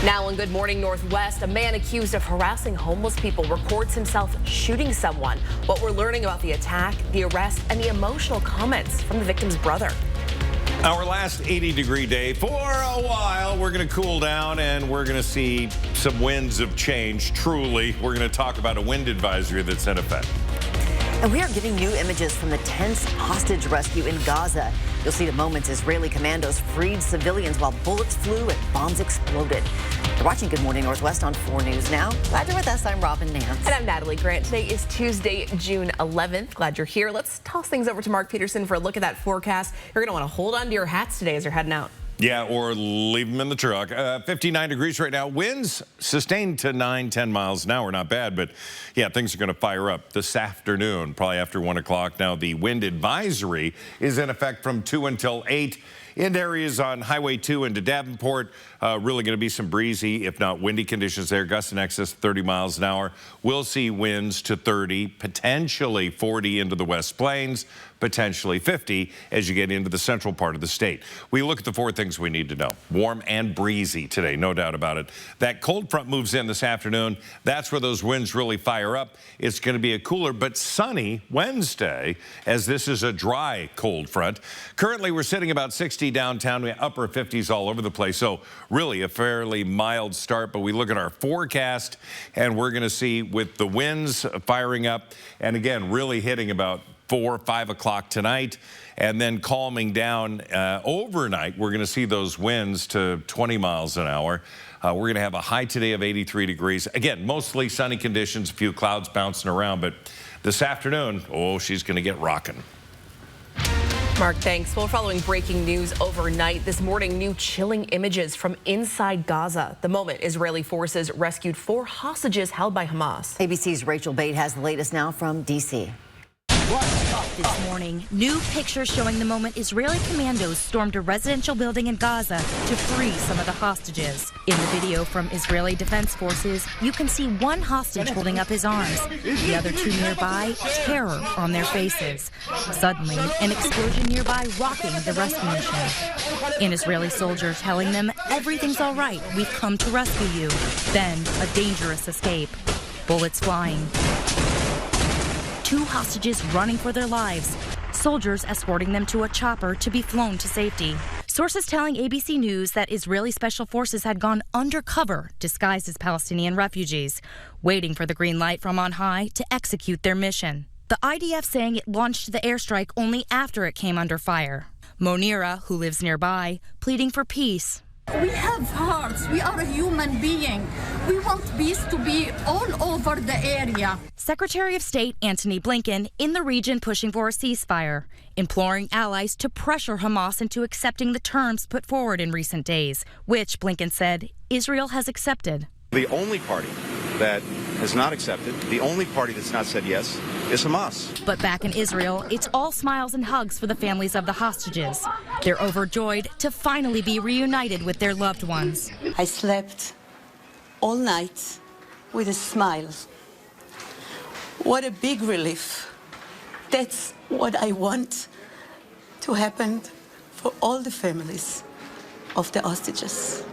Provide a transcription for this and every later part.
Now in Good Morning Northwest, a man accused of harassing homeless people records himself shooting someone. What we're learning about the attack, the arrest, and the emotional comments from the victim's brother. Our last 80-degree day for a while. We're going to cool down and we're going to see some winds of change. Truly, we're going to talk about a wind advisory that's in effect. And we are getting new images from the tense hostage rescue in Gaza. You'll see the moments Israeli commandos freed civilians while bullets flew and bombs exploded. You're watching Good Morning Northwest on 4 News Now. Glad you're with us. I'm Robin Nance. And I'm Natalie Grant. Today is Tuesday, June 11th. Glad you're here. Let's toss things over to Mark Peterson for a look at that forecast. You're going to want to hold on to your hats today as you're heading out. Yeah, or leave them in the truck. 59 degrees right now. Winds sustained to 9-10 miles an hour. Not bad, but yeah, things are going to fire up this afternoon, probably after 1 o'clock. Now, the wind advisory is in effect from 2 until 8. In areas on Highway 2 into Davenport, really going to be some breezy, if not windy conditions there. Gusts in excess of 30 miles an hour. We'll see winds to 30, potentially 40 into the West Plains, potentially 50 as you get into the central part of the state. We look at the 4 things we need to know. Warm and breezy today, no doubt about it. That cold front moves in this afternoon. That's where those winds really fire up. It's going to be a cooler but sunny Wednesday, as this is a dry cold front. Currently, we're sitting about 60 downtown. We have upper 50s all over the place. So really a fairly mild start. But we look at our forecast and we're going to see with the winds firing up and again really hitting about 4 or 5 o'clock tonight and then calming down overnight. We're going to see those winds to 20 miles an hour. We're going to have a high today of 83 degrees. Again, mostly sunny conditions, a few clouds bouncing around. But this afternoon, oh, she's going to get rocking. Mark, thanks. Well, following breaking news overnight this morning, new chilling images from inside Gaza. The moment Israeli forces rescued 4 hostages held by Hamas. ABC's Rachel Bate has the latest now from D.C. This morning, new pictures showing the moment Israeli commandos stormed a residential building in Gaza to free some of the hostages. In the video from Israeli Defense Forces, you can see one hostage holding up his arms. The other 2 nearby, terror on their faces. Suddenly, an explosion nearby rocking the rescue mission. An Israeli soldier telling them, "Everything's all right, we've come to rescue you." Then, a dangerous escape. Bullets flying. 2 hostages running for their lives. Soldiers escorting them to a chopper to be flown to safety. Sources telling ABC News that Israeli special forces had gone undercover, disguised as Palestinian refugees, waiting for the green light from on high to execute their mission. The IDF saying it launched the airstrike only after it came under fire. Monira, who lives nearby, pleading for peace. We have hearts. We are a human being. We want peace to be all over the area. Secretary of State Antony Blinken in the region pushing for a ceasefire, imploring allies to pressure Hamas into accepting the terms put forward in recent days, which Blinken said Israel has accepted. The only party that has not accepted, the only party that's not said yes, is Hamas. But back in Israel, it's all smiles and hugs for the families of the hostages. They're overjoyed to finally be reunited with their loved ones. I slept all night with a smile. What a big relief. That's what I want to happen for all the families of the hostages.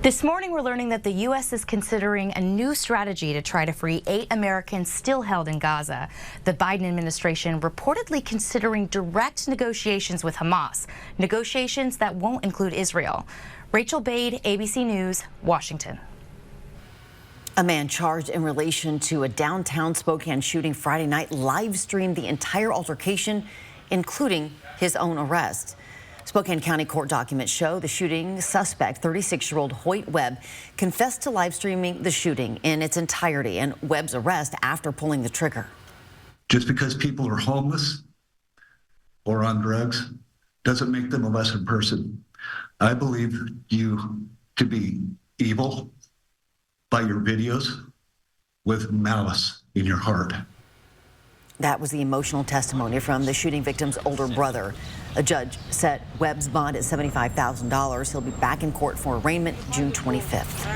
This morning, we're learning that the U.S. is considering a new strategy to try to free 8 Americans still held in Gaza. The Biden administration reportedly considering direct negotiations with Hamas, negotiations that won't include Israel. Rachel Bade, ABC News, Washington. A man charged in relation to a downtown Spokane shooting Friday night live streamed the entire altercation, including his own arrest. Spokane County court documents show the shooting suspect, 36-year-old Hoyt Webb, confessed to live streaming the shooting in its entirety and Webb's arrest after pulling the trigger. Just because people are homeless or on drugs doesn't make them a lesser person. I believe you to be evil by your videos with malice in your heart. That was the emotional testimony from the shooting victim's older brother. A judge set Webb's bond at $75,000. He'll be back in court for arraignment June 25th.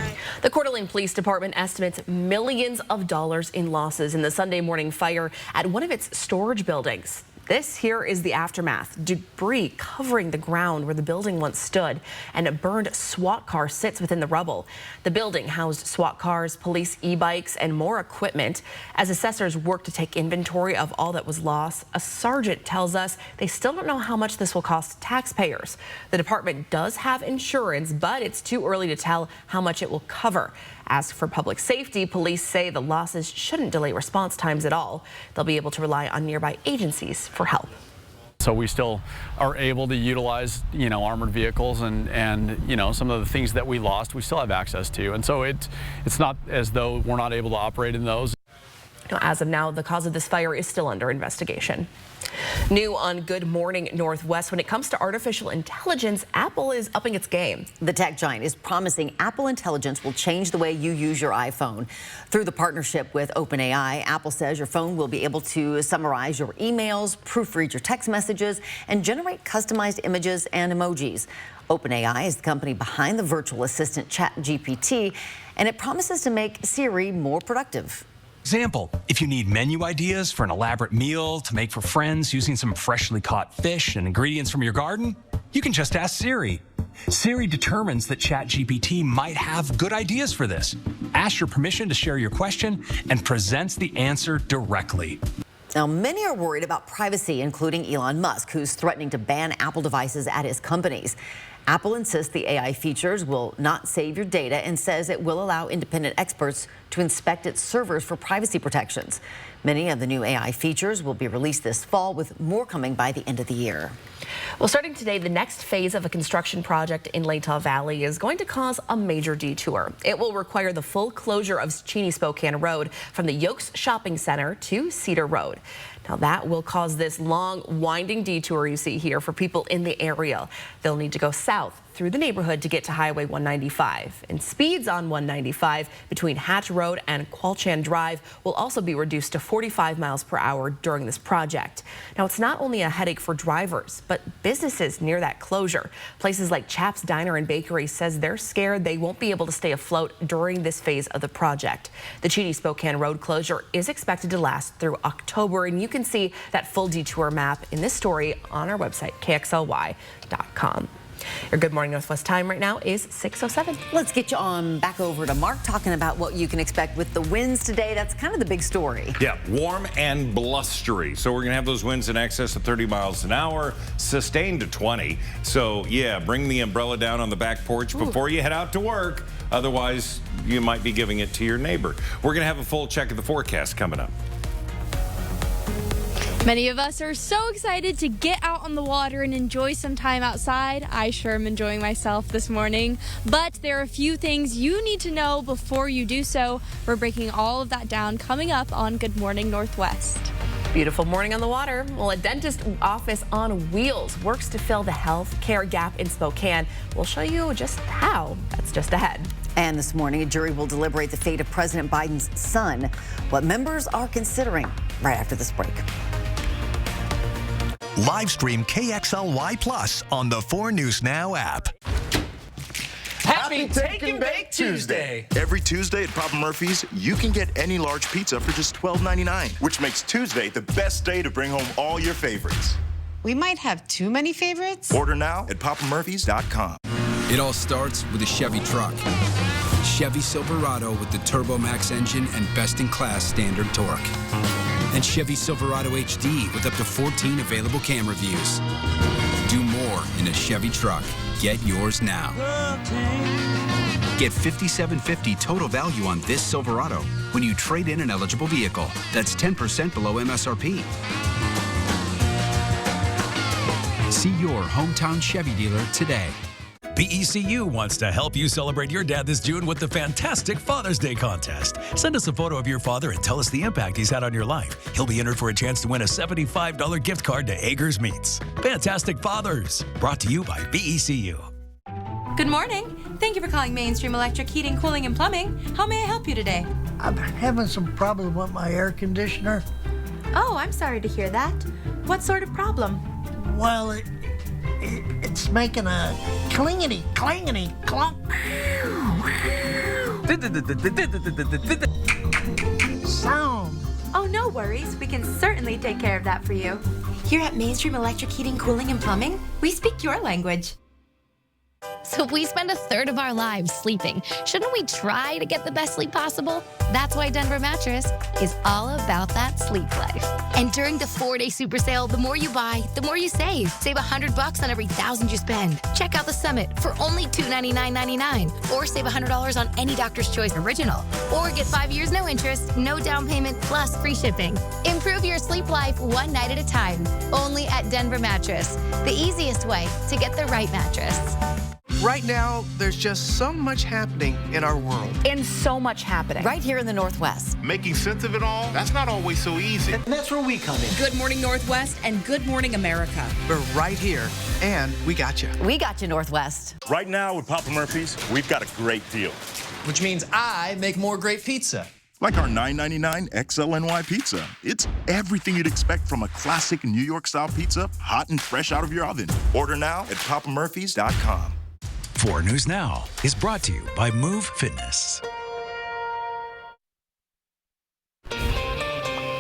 The Coeur d'Alene Police Department estimates millions of dollars in losses in the Sunday morning fire at one of its storage buildings. This here is the aftermath. Debris covering the ground where the building once stood, and a burned SWAT car sits within the rubble. The building housed SWAT cars, police e-bikes, and more equipment. As assessors work to take inventory of all that was lost, a sergeant tells us they still don't know how much this will cost taxpayers. The department does have insurance, but it's too early to tell how much it will cover. As for public safety, police say the losses shouldn't delay response times at all. They'll be able to rely on nearby agencies for help. So we still are able to utilize, armored vehicles and some of the things that we lost, we still have access to. And so it's not as though we're not able to operate in those. As of now, the cause of this fire is still under investigation. New on Good Morning Northwest, when it comes to artificial intelligence, Apple is upping its game. The tech giant is promising Apple Intelligence will change the way you use your iPhone. Through the partnership with OpenAI, Apple says your phone will be able to summarize your emails, proofread your text messages, and generate customized images and emojis. OpenAI is the company behind the virtual assistant ChatGPT, and it promises to make Siri more productive. Example, if you need menu ideas for an elaborate meal to make for friends using some freshly caught fish and ingredients from your garden, you can just ask Siri. Siri determines that ChatGPT might have good ideas for this, asks your permission to share your question, and presents the answer directly. Now, many are worried about privacy, including Elon Musk, who's threatening to ban Apple devices at his companies. Apple insists the AI features will not save your data and says it will allow independent experts to inspect its servers for privacy protections. Many of the new AI features will be released this fall, with more coming by the end of the year. Well, starting today, the next phase of a construction project in Latah Valley is going to cause a major detour. It will require the full closure of Cheney Spokane Road from the Yokes Shopping Center to Cedar Road. Now, that will cause this long, winding detour you see here for people in the area. They'll need to go south through the neighborhood to get to Highway 195. And speeds on 195 between Hatch Road and Qualchan Drive will also be reduced to 45 miles per hour during this project. Now, it's not only a headache for drivers, but businesses near that closure. Places like Chaps Diner and Bakery says they're scared they won't be able to stay afloat during this phase of the project. The Cheney Spokane Road closure is expected to last through October, and you can see that full detour map in this story on our website, KXLY.com. Your Good Morning Northwest time right now is 6:07. Let's get you on back over to Mark, talking about what you can expect with the winds today. That's kind of the big story. Yeah, warm and blustery. So we're going to have those winds in excess of 30 miles an hour, sustained to 20. So, yeah, bring the umbrella down on the back porch before you head out to work. Otherwise, you might be giving it to your neighbor. We're going to have a full check of the forecast coming up. Many of us are so excited to get out on the water and enjoy some time outside. I sure am enjoying myself this morning. But there are a few things you need to know before you do so. We're breaking all of that down coming up on Good Morning Northwest. Beautiful morning on the water. Well, a dentist office on wheels works to fill the health care gap in Spokane. We'll show you just how. That's just ahead. And this morning, a jury will deliberate the fate of President Biden's son. What members are considering right after this break. Live stream KXLY Plus on the 4 News Now app. Happy Take and Bake Tuesday! Every Tuesday at Papa Murphy's, you can get any large pizza for just $12.99, which makes Tuesday the best day to bring home all your favorites. We might have too many favorites. Order now at papamurphys.com. It all starts with a Chevy truck. Chevy Silverado with the TurboMax engine and best-in-class standard torque. And Chevy Silverado HD with up to 14 available camera views. Do more in a Chevy truck. Get yours now. Get $5,750 total value on this Silverado when you trade in an eligible vehicle. That's 10% below MSRP. See your hometown Chevy dealer today. BECU wants to help you celebrate your dad this June with the fantastic Father's Day contest. Send us a photo of your father and tell us the impact he's had on your life. He'll be entered for a chance to win a $75 gift card to Agers Meats. Fantastic Fathers, brought to you by BECU. Good morning. Thank you for calling Mainstream Electric Heating, Cooling, and Plumbing. How may I help you today? I'm having some problem with my air conditioner. Oh, I'm sorry to hear that. What sort of problem? Well, it's making a clangety clunk sound. Oh, no worries. We can certainly take care of that for you. Here at Mainstream Electric Heating, Cooling, and Plumbing, we speak your language. So we spend a third of our lives sleeping. Shouldn't we try to get the best sleep possible? That's why Denver Mattress is all about that sleep life. And during the 4-day super sale, the more you buy, the more you save. Save $100 on every $1,000 you spend. Check out the Summit for only $299.99. Or save $100 on any Doctor's Choice Original. Or get 5 years no interest, no down payment, plus free shipping. Improve your sleep life one night at a time. Only at Denver Mattress. The easiest way to get the right mattress. Right now, there's just so much happening in our world. And so much happening. Right here in the Northwest. Making sense of it all, that's not always so easy. And that's where we come in. Good Morning Northwest and Good Morning America. We're right here, and we got you. We got you, Northwest. Right now with Papa Murphy's, we've got a great deal. Which means I make more great pizza. Like our $9.99 XLNY pizza. It's everything you'd expect from a classic New York-style pizza, hot and fresh out of your oven. Order now at papamurphys.com. 4 News Now is brought to you by Move Fitness.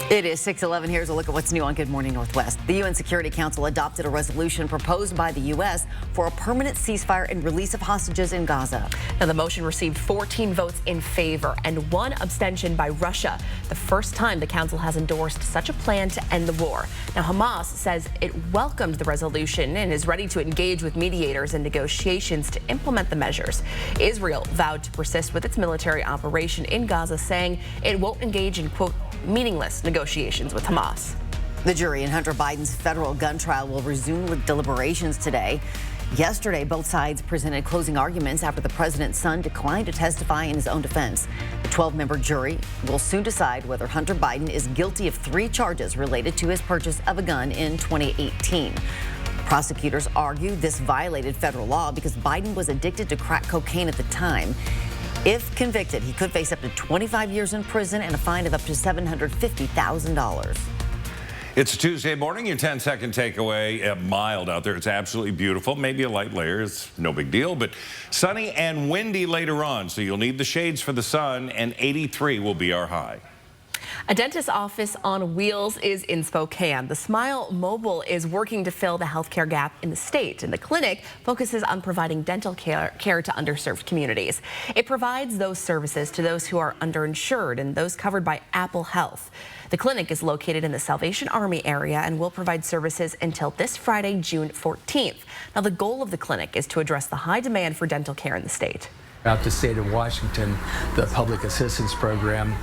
It is 6:11. Here's a look at what's new on Good Morning Northwest. The UN Security Council adopted a resolution proposed by the U.S. for a permanent ceasefire and release of hostages in Gaza. Now, the motion received 14 votes in favor and 1 abstention by Russia. The first time the council has endorsed such a plan to end the war. Now, Hamas says it welcomed the resolution and is ready to engage with mediators in negotiations to implement the measures. Israel vowed to persist with its military operation in Gaza, saying it won't engage in, quote, meaningless negotiations with Hamas. The jury in Hunter Biden's federal gun trial will resume deliberations today. Yesterday, both sides presented closing arguments after the president's son declined to testify in his own defense. The 12-member jury will soon decide whether Hunter Biden is guilty of 3 charges related to his purchase of a gun in 2018. Prosecutors argue this violated federal law because Biden was addicted to crack cocaine at the time. If convicted, he could face up to 25 years in prison and a fine of up to $750,000. It's a Tuesday morning, your 10-second takeaway. Mild out there. It's absolutely beautiful. Maybe a light layer. It's no big deal, but sunny and windy later on, so you'll need the shades for the sun, and 83 will be our high. A dentist's office on wheels is in Spokane. The Smile Mobile is working to fill the healthcare gap in the state, and the clinic focuses on providing dental care to underserved communities. It provides those services to those who are underinsured and those covered by Apple Health. The clinic is located in the Salvation Army area and will provide services until this Friday, June 14th. Now, the goal of the clinic is to address the high demand for dental care in the state. Throughout the state of Washington, the Public Assistance Program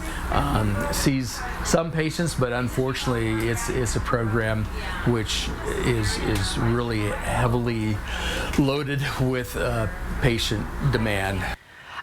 sees some patients, but unfortunately it's a program which is really heavily loaded with patient demand.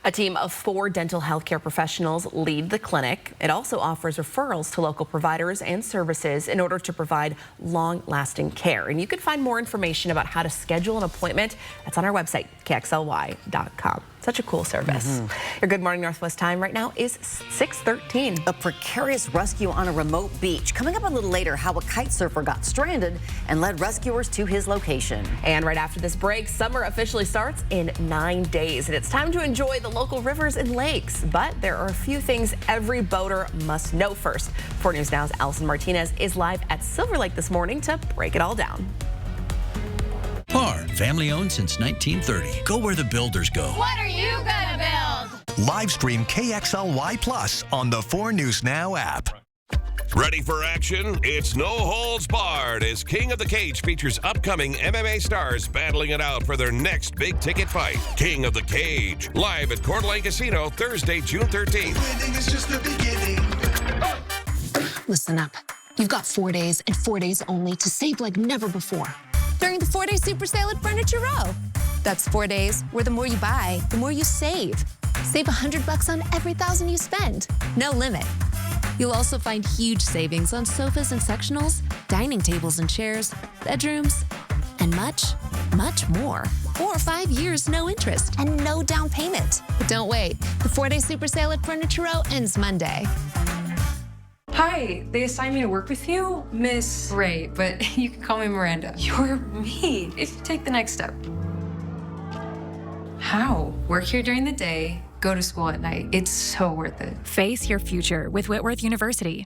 A team of 4 dental healthcare professionals lead the clinic. It also offers referrals to local providers and services in order to provide long-lasting care. And you can find more information about how to schedule an appointment. That's on our website, KXLY.com. Such a cool service. Your Good Morning Northwest time right now is 6:13. A precarious rescue on a remote beach. Coming up a little later, how a kite surfer got stranded and led rescuers to his location. And right after this break, summer officially starts in 9 days, and it's time to enjoy the local rivers and lakes. But there are a few things every boater must know first. 4 News Now's Allison Martinez is live at Silver Lake this morning to break it all down. PAR, family owned since 1930. Go where the builders go. What are you gonna build? Live stream KXLY Plus on the 4 News Now app. Ready for action? It's no holds barred as King of the Cage features upcoming MMA stars battling it out for their next big ticket fight. King of the Cage, live at Coeur d'Alene Casino Thursday, June 13th. Winning is just the beginning. Listen up. You've got 4 days and 4 days only to save like never before. During the 4-day super sale at Furniture Row. That's 4 days where the more you buy, the more you save. Save $100 on every $1,000 you spend. No limit. You'll also find huge savings on sofas and sectionals, dining tables and chairs, bedrooms, and much, much more. 4 or 5 years, no interest, and no down payment. But don't wait. The 4-day super sale at Furniture Row ends Monday. Hi, they assigned me to work with you, Miss... Right, but you can call me Miranda. You're me, if you take the next step. How? Work here during the day, go to school at night. It's so worth it. Face your future with Whitworth University.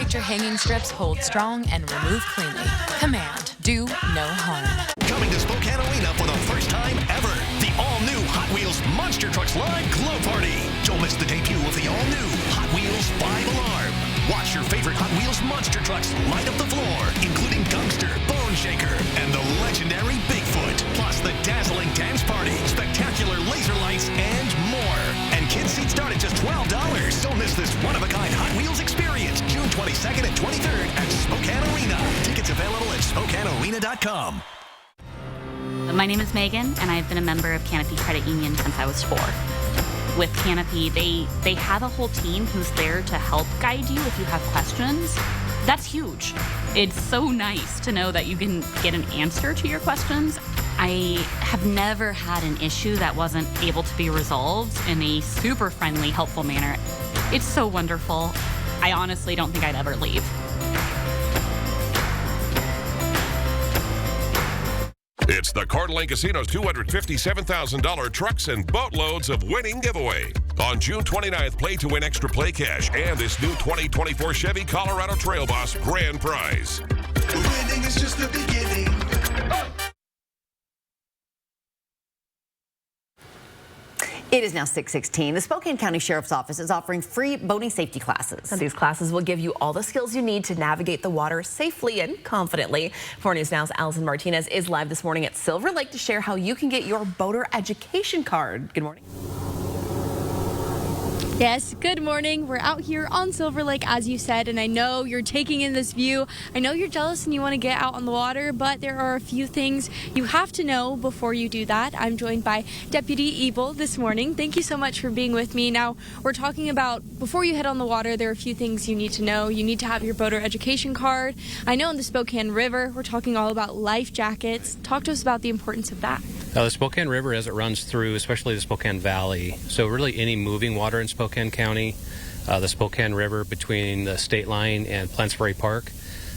Nature hanging strips hold strong and remove cleanly. Command, do no harm. Coming to Spokane Arena for the first time ever, the all-new Hot Wheels Monster Trucks Live Glow Party. Don't miss the debut of the all-new Hot Wheels 5 Alarm. Watch your favorite Hot Wheels Monster Trucks light up the floor, including Gungster, Bone Shaker, and the legendary Bigfoot. Plus the dazzling dance party, spectacular laser lights, and more. And kids seats start at just $12. Don't miss this one-of-a-kind Hot Wheels experience, June 22nd and 23rd at Spokane Arena. Tickets available at SpokaneArena.com. My name is Megan, and I've been a member of Canopy Credit Union since I was 4. With Canopy, they have a whole team who's there to help guide you if you have questions. That's huge. It's so nice to know that you can get an answer to your questions. I have never had an issue that wasn't able to be resolved in a super friendly, helpful manner. It's so wonderful. I honestly don't think I'd ever leave. It's the Coeur d'Alene Casino's $257,000 trucks and boatloads of winning giveaway. On June 29th, play to win extra play cash and this new 2024 Chevy Colorado Trail Boss grand prize. Winning is just the beginning. It is now 6:16. The Spokane County Sheriff's Office is offering free boating safety classes. And these classes will give you all the skills you need to navigate the water safely and confidently. 4 News Now's Allison Martinez is live this morning at Silver Lake to share how you can get your boater education card. Good morning. Yes, good morning. We're out here on Silver Lake, as you said, and I know you're taking in this view. I know you're jealous and you want to get out on the water, but there are a few things you have to know before you do that. I'm joined by Deputy Ebel this morning. Thank you so much for being with me. Now, we're talking about before you head on the water, there are a few things you need to know. You need to have your boater education card. I know in the Spokane River, we're talking all about life jackets. Talk to us about the importance of that. The Spokane River, as it runs through, especially the Spokane Valley, so really any moving water in Spokane County, the Spokane River between the state line and Plants Ferry Park,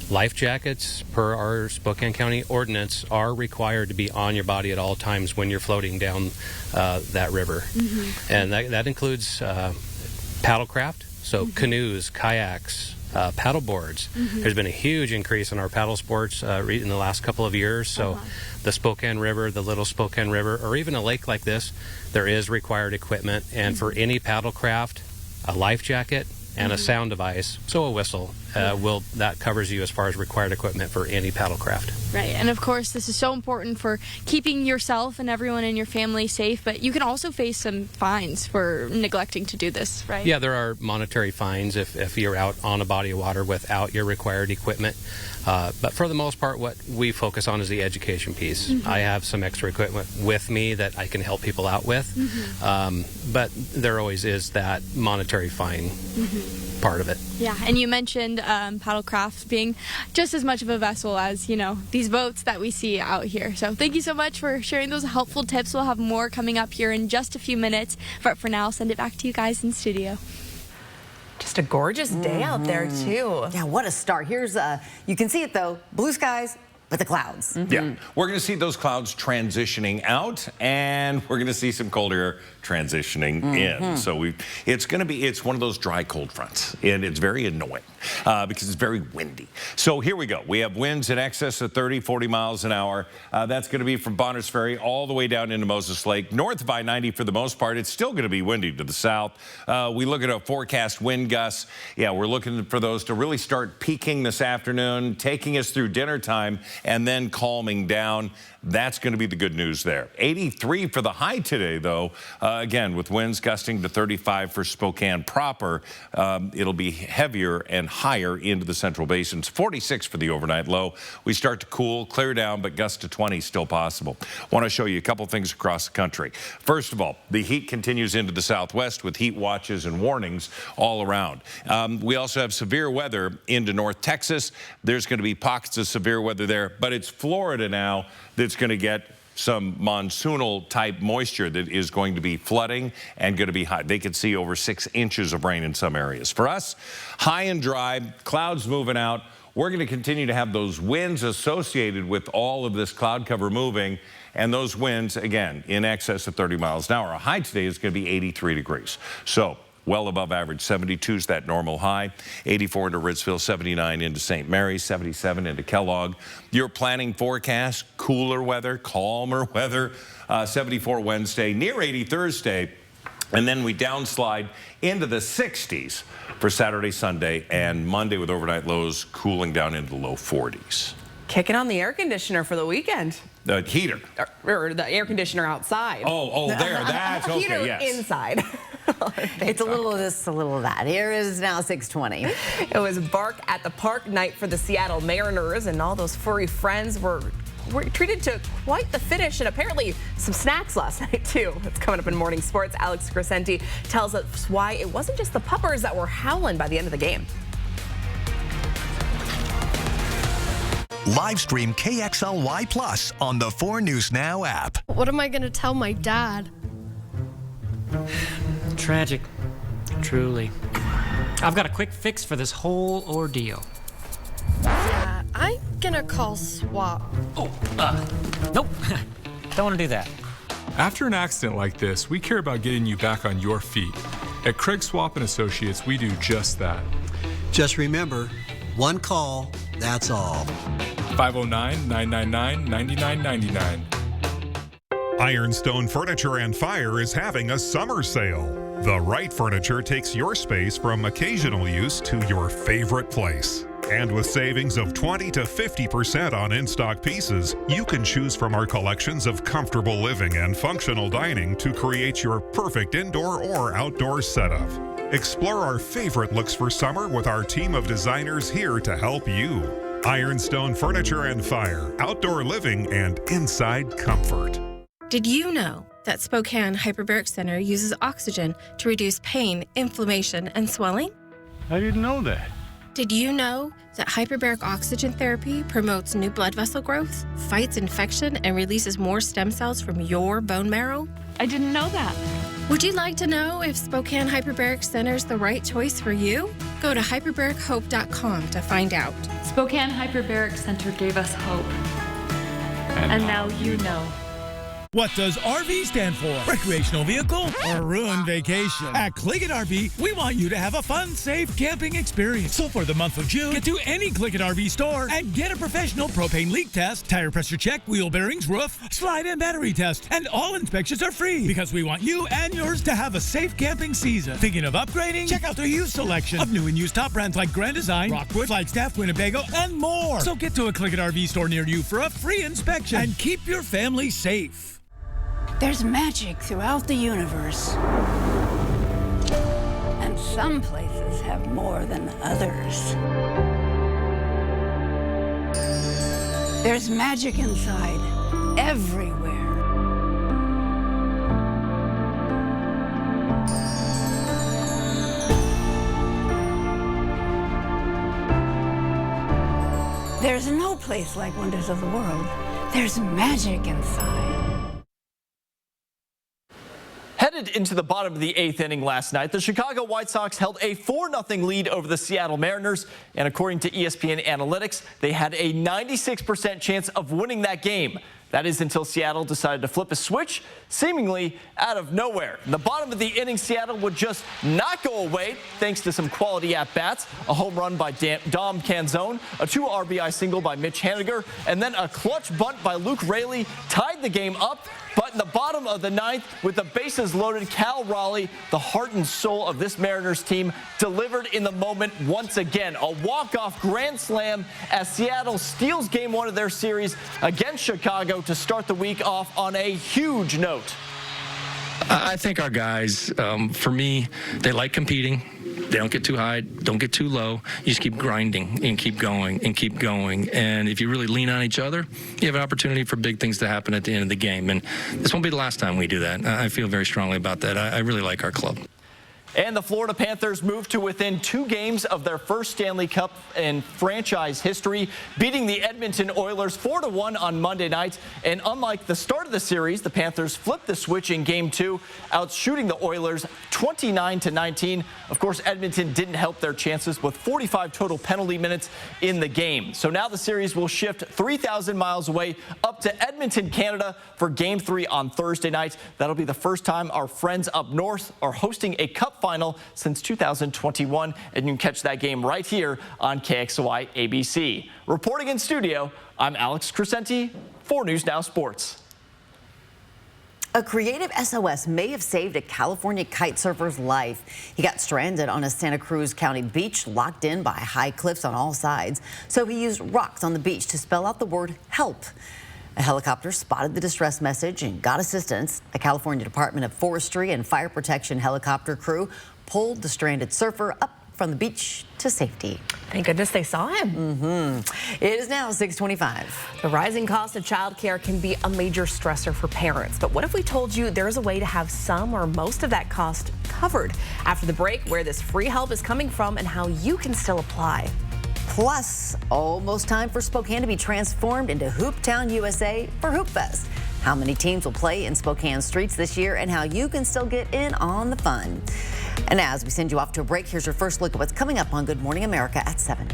life jackets per our Spokane County ordinance are required to be on your body at all times when you're floating down that river. Mm-hmm. And that includes paddlecraft, so canoes, kayaks, paddle boards. Mm-hmm. There's been a huge increase in our paddle sports in the last couple of years. So the Spokane River, the Little Spokane River, or even a lake like this, there is required equipment. And for any paddlecraft, a life jacket and a sound device, so a whistle, that covers you as far as required equipment for any paddlecraft. Right, and of course this is so important for keeping yourself and everyone in your family safe, but you can also face some fines for neglecting to do this, right? Yeah, there are monetary fines if you're out on a body of water without your required equipment. But for the most part, what we focus on is the education piece. Mm-hmm. I have some extra equipment with me that I can help people out with, but there always is that monetary fine part of it. Yeah, and you mentioned paddlecraft being just as much of a vessel as, you know, these boats that we see out here. So thank you so much for sharing those helpful tips. We'll have more coming up here in just a few minutes, but for now, I'll send it back to you guys in studio. Just a gorgeous day out there, too. Yeah, what a start. Here's, you can see it, though, blue skies with the clouds. Yeah, we're going to see those clouds transitioning out, and we're going to see some cold air transitioning in. So it's one of those dry cold fronts, and it's very annoying because it's very windy. So here we go. We have winds in excess of 30, 40 miles an hour. That's going to be from Bonners Ferry all the way down into Moses Lake. North of I-90 for the most part. It's still going to be windy to the south. We look at a forecast wind gusts. Yeah, we're looking for those to really start peaking this afternoon, taking us through dinner time, and then calming down. That's going to be the good news there. 83 for the high today, though. Again, with winds gusting to 35 for Spokane proper, it'll be heavier and higher into the central basins. 46 for the overnight low. We start to cool, clear down, but gusts to 20 still possible. Want to show you a couple things across the country. First of all, the heat continues into the southwest with heat watches and warnings all around. We also have severe weather into North Texas. There's going to be pockets of severe weather there, but it's Florida now that's going to get some monsoonal type moisture that is going to be flooding and going to be high. They could see over 6 inches of rain in some areas. For us, high and dry, clouds moving out. We're going to continue to have those winds associated with all of this cloud cover moving, and those winds, again, in excess of 30 miles an hour. A high today is going to be 83 degrees. So well above average. 72 is that normal high. 84 into Ritzville, 79 into St. Mary's, 77 into Kellogg. Your planning forecast, cooler weather, calmer weather. 74 Wednesday, near 80 Thursday. And then we downslide into the 60s for Saturday, Sunday, and Monday with overnight lows cooling down into the low 40s. Kicking on the air conditioner for the weekend. The heater. Or the air conditioner outside. Oh, there, that's okay, Heater yes. inside. It's a little of this, a little of that. Here is now 6:20. It was Bark at the Park night for the Seattle Mariners, and all those furry friends were treated to quite the finish, and apparently some snacks last night too. It's coming up in Morning Sports. Alex Crescenti tells us why it wasn't just the puppers that were howling by the end of the game. Live stream KXLY Plus on the 4 News Now app. What am I going to tell my dad? Tragic, truly. I've got a quick fix for this whole ordeal. Yeah, I'm gonna call SWAT. Oh, nope. Don't want to do that. After an accident like this, we care about getting you back on your feet. At Craig Swap & Associates, we do just that. Just remember, one call, that's all. 509-999-9999. Ironstone Furniture and Fire is having a summer sale. The right furniture takes your space from occasional use to your favorite place. And with savings of 20 to 50% on in-stock pieces, you can choose from our collections of comfortable living and functional dining to create your perfect indoor or outdoor setup. Explore our favorite looks for summer with our team of designers here to help you. Ironstone Furniture and Fire, outdoor living and inside comfort. Did you know that Spokane Hyperbaric Center uses oxygen to reduce pain, inflammation, and swelling? I didn't know that. Did you know that hyperbaric oxygen therapy promotes new blood vessel growth, fights infection, and releases more stem cells from your bone marrow? I didn't know that. Would you like to know if Spokane Hyperbaric Center is the right choice for you? Go to hyperbarichope.com to find out. Spokane Hyperbaric Center gave us hope. And now you know. What does RV stand for? Recreational vehicle or ruined vacation? At Click-It RV, we want you to have a fun, safe camping experience. So for the month of June, get to any Click-It RV store and get a professional propane leak test, tire pressure check, wheel bearings, roof, slide and battery test. And all inspections are free because we want you and yours to have a safe camping season. Thinking of upgrading? Check out their used selection of new and used top brands like Grand Design, Rockwood, Flagstaff, Winnebago, and more. So get to a Click-It RV store near you for a free inspection and keep your family safe. There's magic throughout the universe. And some places have more than others. There's magic inside, everywhere. There's no place like Wonders of the World. There's magic inside. Headed into the bottom of the 8th inning last night, the Chicago White Sox held a 4-0 lead over the Seattle Mariners, and according to ESPN Analytics, they had a 96% chance of winning that game. That is until Seattle decided to flip a switch, seemingly out of nowhere. In the bottom of the inning, Seattle would just not go away thanks to some quality at-bats, a home run by Dom Canzone, a 2 RBI single by Mitch Haniger, and then a clutch bunt by Luke Raley tied the game up. But in the bottom of the 9th, with the bases loaded, Cal Raleigh, the heart and soul of this Mariners team, delivered in the moment once again. A walk-off grand slam as Seattle steals Game 1 of their series against Chicago to start the week off on a huge note. I think our guys, for me, they like competing. They don't get too high, don't get too low. You just keep grinding and keep going and keep going. And if you really lean on each other, you have an opportunity for big things to happen at the end of the game. And this won't be the last time we do that. I feel very strongly about that. I really like our club. And the Florida Panthers moved to within 2 games of their first Stanley Cup in franchise history, beating the Edmonton Oilers 4-1 on Monday night. And unlike the start of the series, the Panthers flipped the switch in Game 2, outshooting the Oilers 29-19. Of course, Edmonton didn't help their chances with 45 total penalty minutes in the game. So now the series will shift 3,000 miles away up to Edmonton, Canada for Game 3 on Thursday night. That'll be the first time our friends up north are hosting a Cup Cup final since 2021. And you can catch that game right here on KXLY ABC. Reporting in studio, I'm Alex Crescenti, 4 News Now Sports. A creative SOS may have saved a California kite surfer's life. He got stranded on a Santa Cruz County beach, locked in by high cliffs on all sides. So he used rocks on the beach to spell out the word help. A helicopter spotted the distress message and got assistance. A California Department of Forestry and Fire Protection helicopter crew pulled the stranded surfer up from the beach to safety. Thank goodness they saw him. It is now 6:25. The rising cost of childcare can be a major stressor for parents. But what if we told you there's a way to have some or most of that cost covered? After the break, where this free help is coming from and how you can still apply. Plus, almost time for Spokane to be transformed into Hooptown, USA for Hoop Fest. How many teams will play in Spokane streets this year and how you can still get in on the fun. And as we send you off to a break, here's your first look at what's coming up on Good Morning America at 7.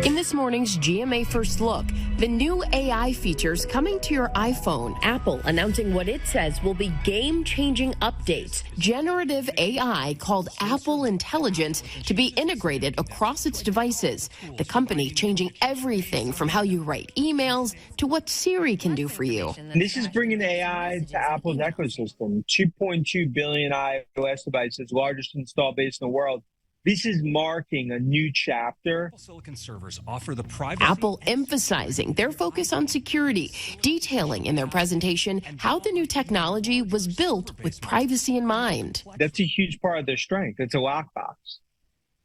In this morning's GMA First Look, the new AI features coming to your iPhone. Apple announcing what it says will be game-changing updates. Generative AI called Apple Intelligence to be integrated across its devices. The company changing everything from how you write emails to what Siri can do for you. This is bringing AI to Apple's ecosystem. 2.2 billion iOS devices, largest install base in the world. This is marking a new chapter. Silicon servers offer the privacy. Apple emphasizing their focus on security, detailing in their presentation how the new technology was built with privacy in mind. That's a huge part of their strength. It's a lockbox.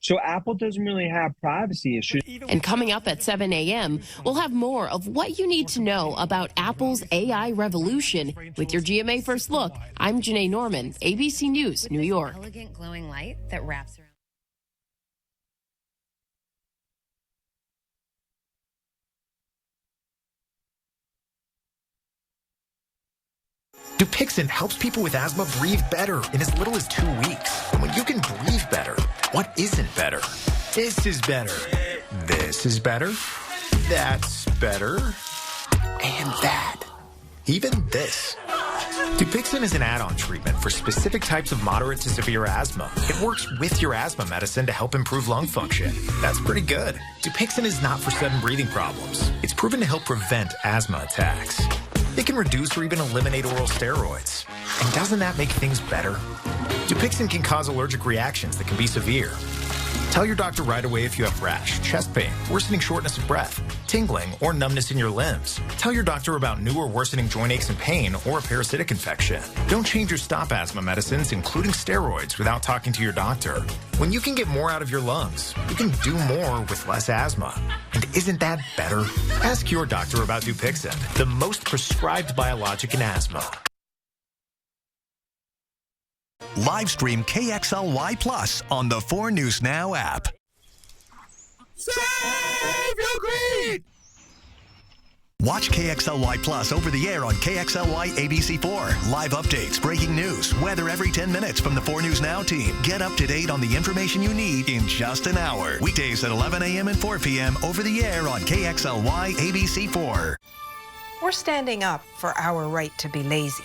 So Apple doesn't really have privacy issues. And coming up at 7 a.m., we'll have more of what you need to know about Apple's AI revolution with your GMA First Look. I'm Janae Norman, ABC News, New York. Elegant glowing light that wraps around. Dupixent helps people with asthma breathe better in as little as 2 weeks. And when you can breathe better, what isn't better? This is better. This is better. That's better. And that. Even this. Dupixent is an add-on treatment for specific types of moderate to severe asthma. It works with your asthma medicine to help improve lung function. That's pretty good. Dupixent is not for sudden breathing problems. It's proven to help prevent asthma attacks. It can reduce or even eliminate oral steroids. And doesn't that make things better? Dupixent can cause allergic reactions that can be severe. Tell your doctor right away if you have rash, chest pain, worsening shortness of breath, tingling, or numbness in your limbs. Tell your doctor about new or worsening joint aches and pain or a parasitic infection. Don't change your stop asthma medicines, including steroids, without talking to your doctor. When you can get more out of your lungs, you can do more with less asthma. And isn't that better? Ask your doctor about Dupixent, the most prescribed biologic in asthma. Live stream KXLY Plus on the 4 News Now app. Save your greed! Watch KXLY Plus over the air on KXLY ABC4. Live updates, breaking news, weather every 10 minutes from the 4 News Now team. Get up to date on the information you need in just an hour. Weekdays at 11 a.m. and 4 p.m. over the air on KXLY ABC4. We're standing up for our right to be lazy.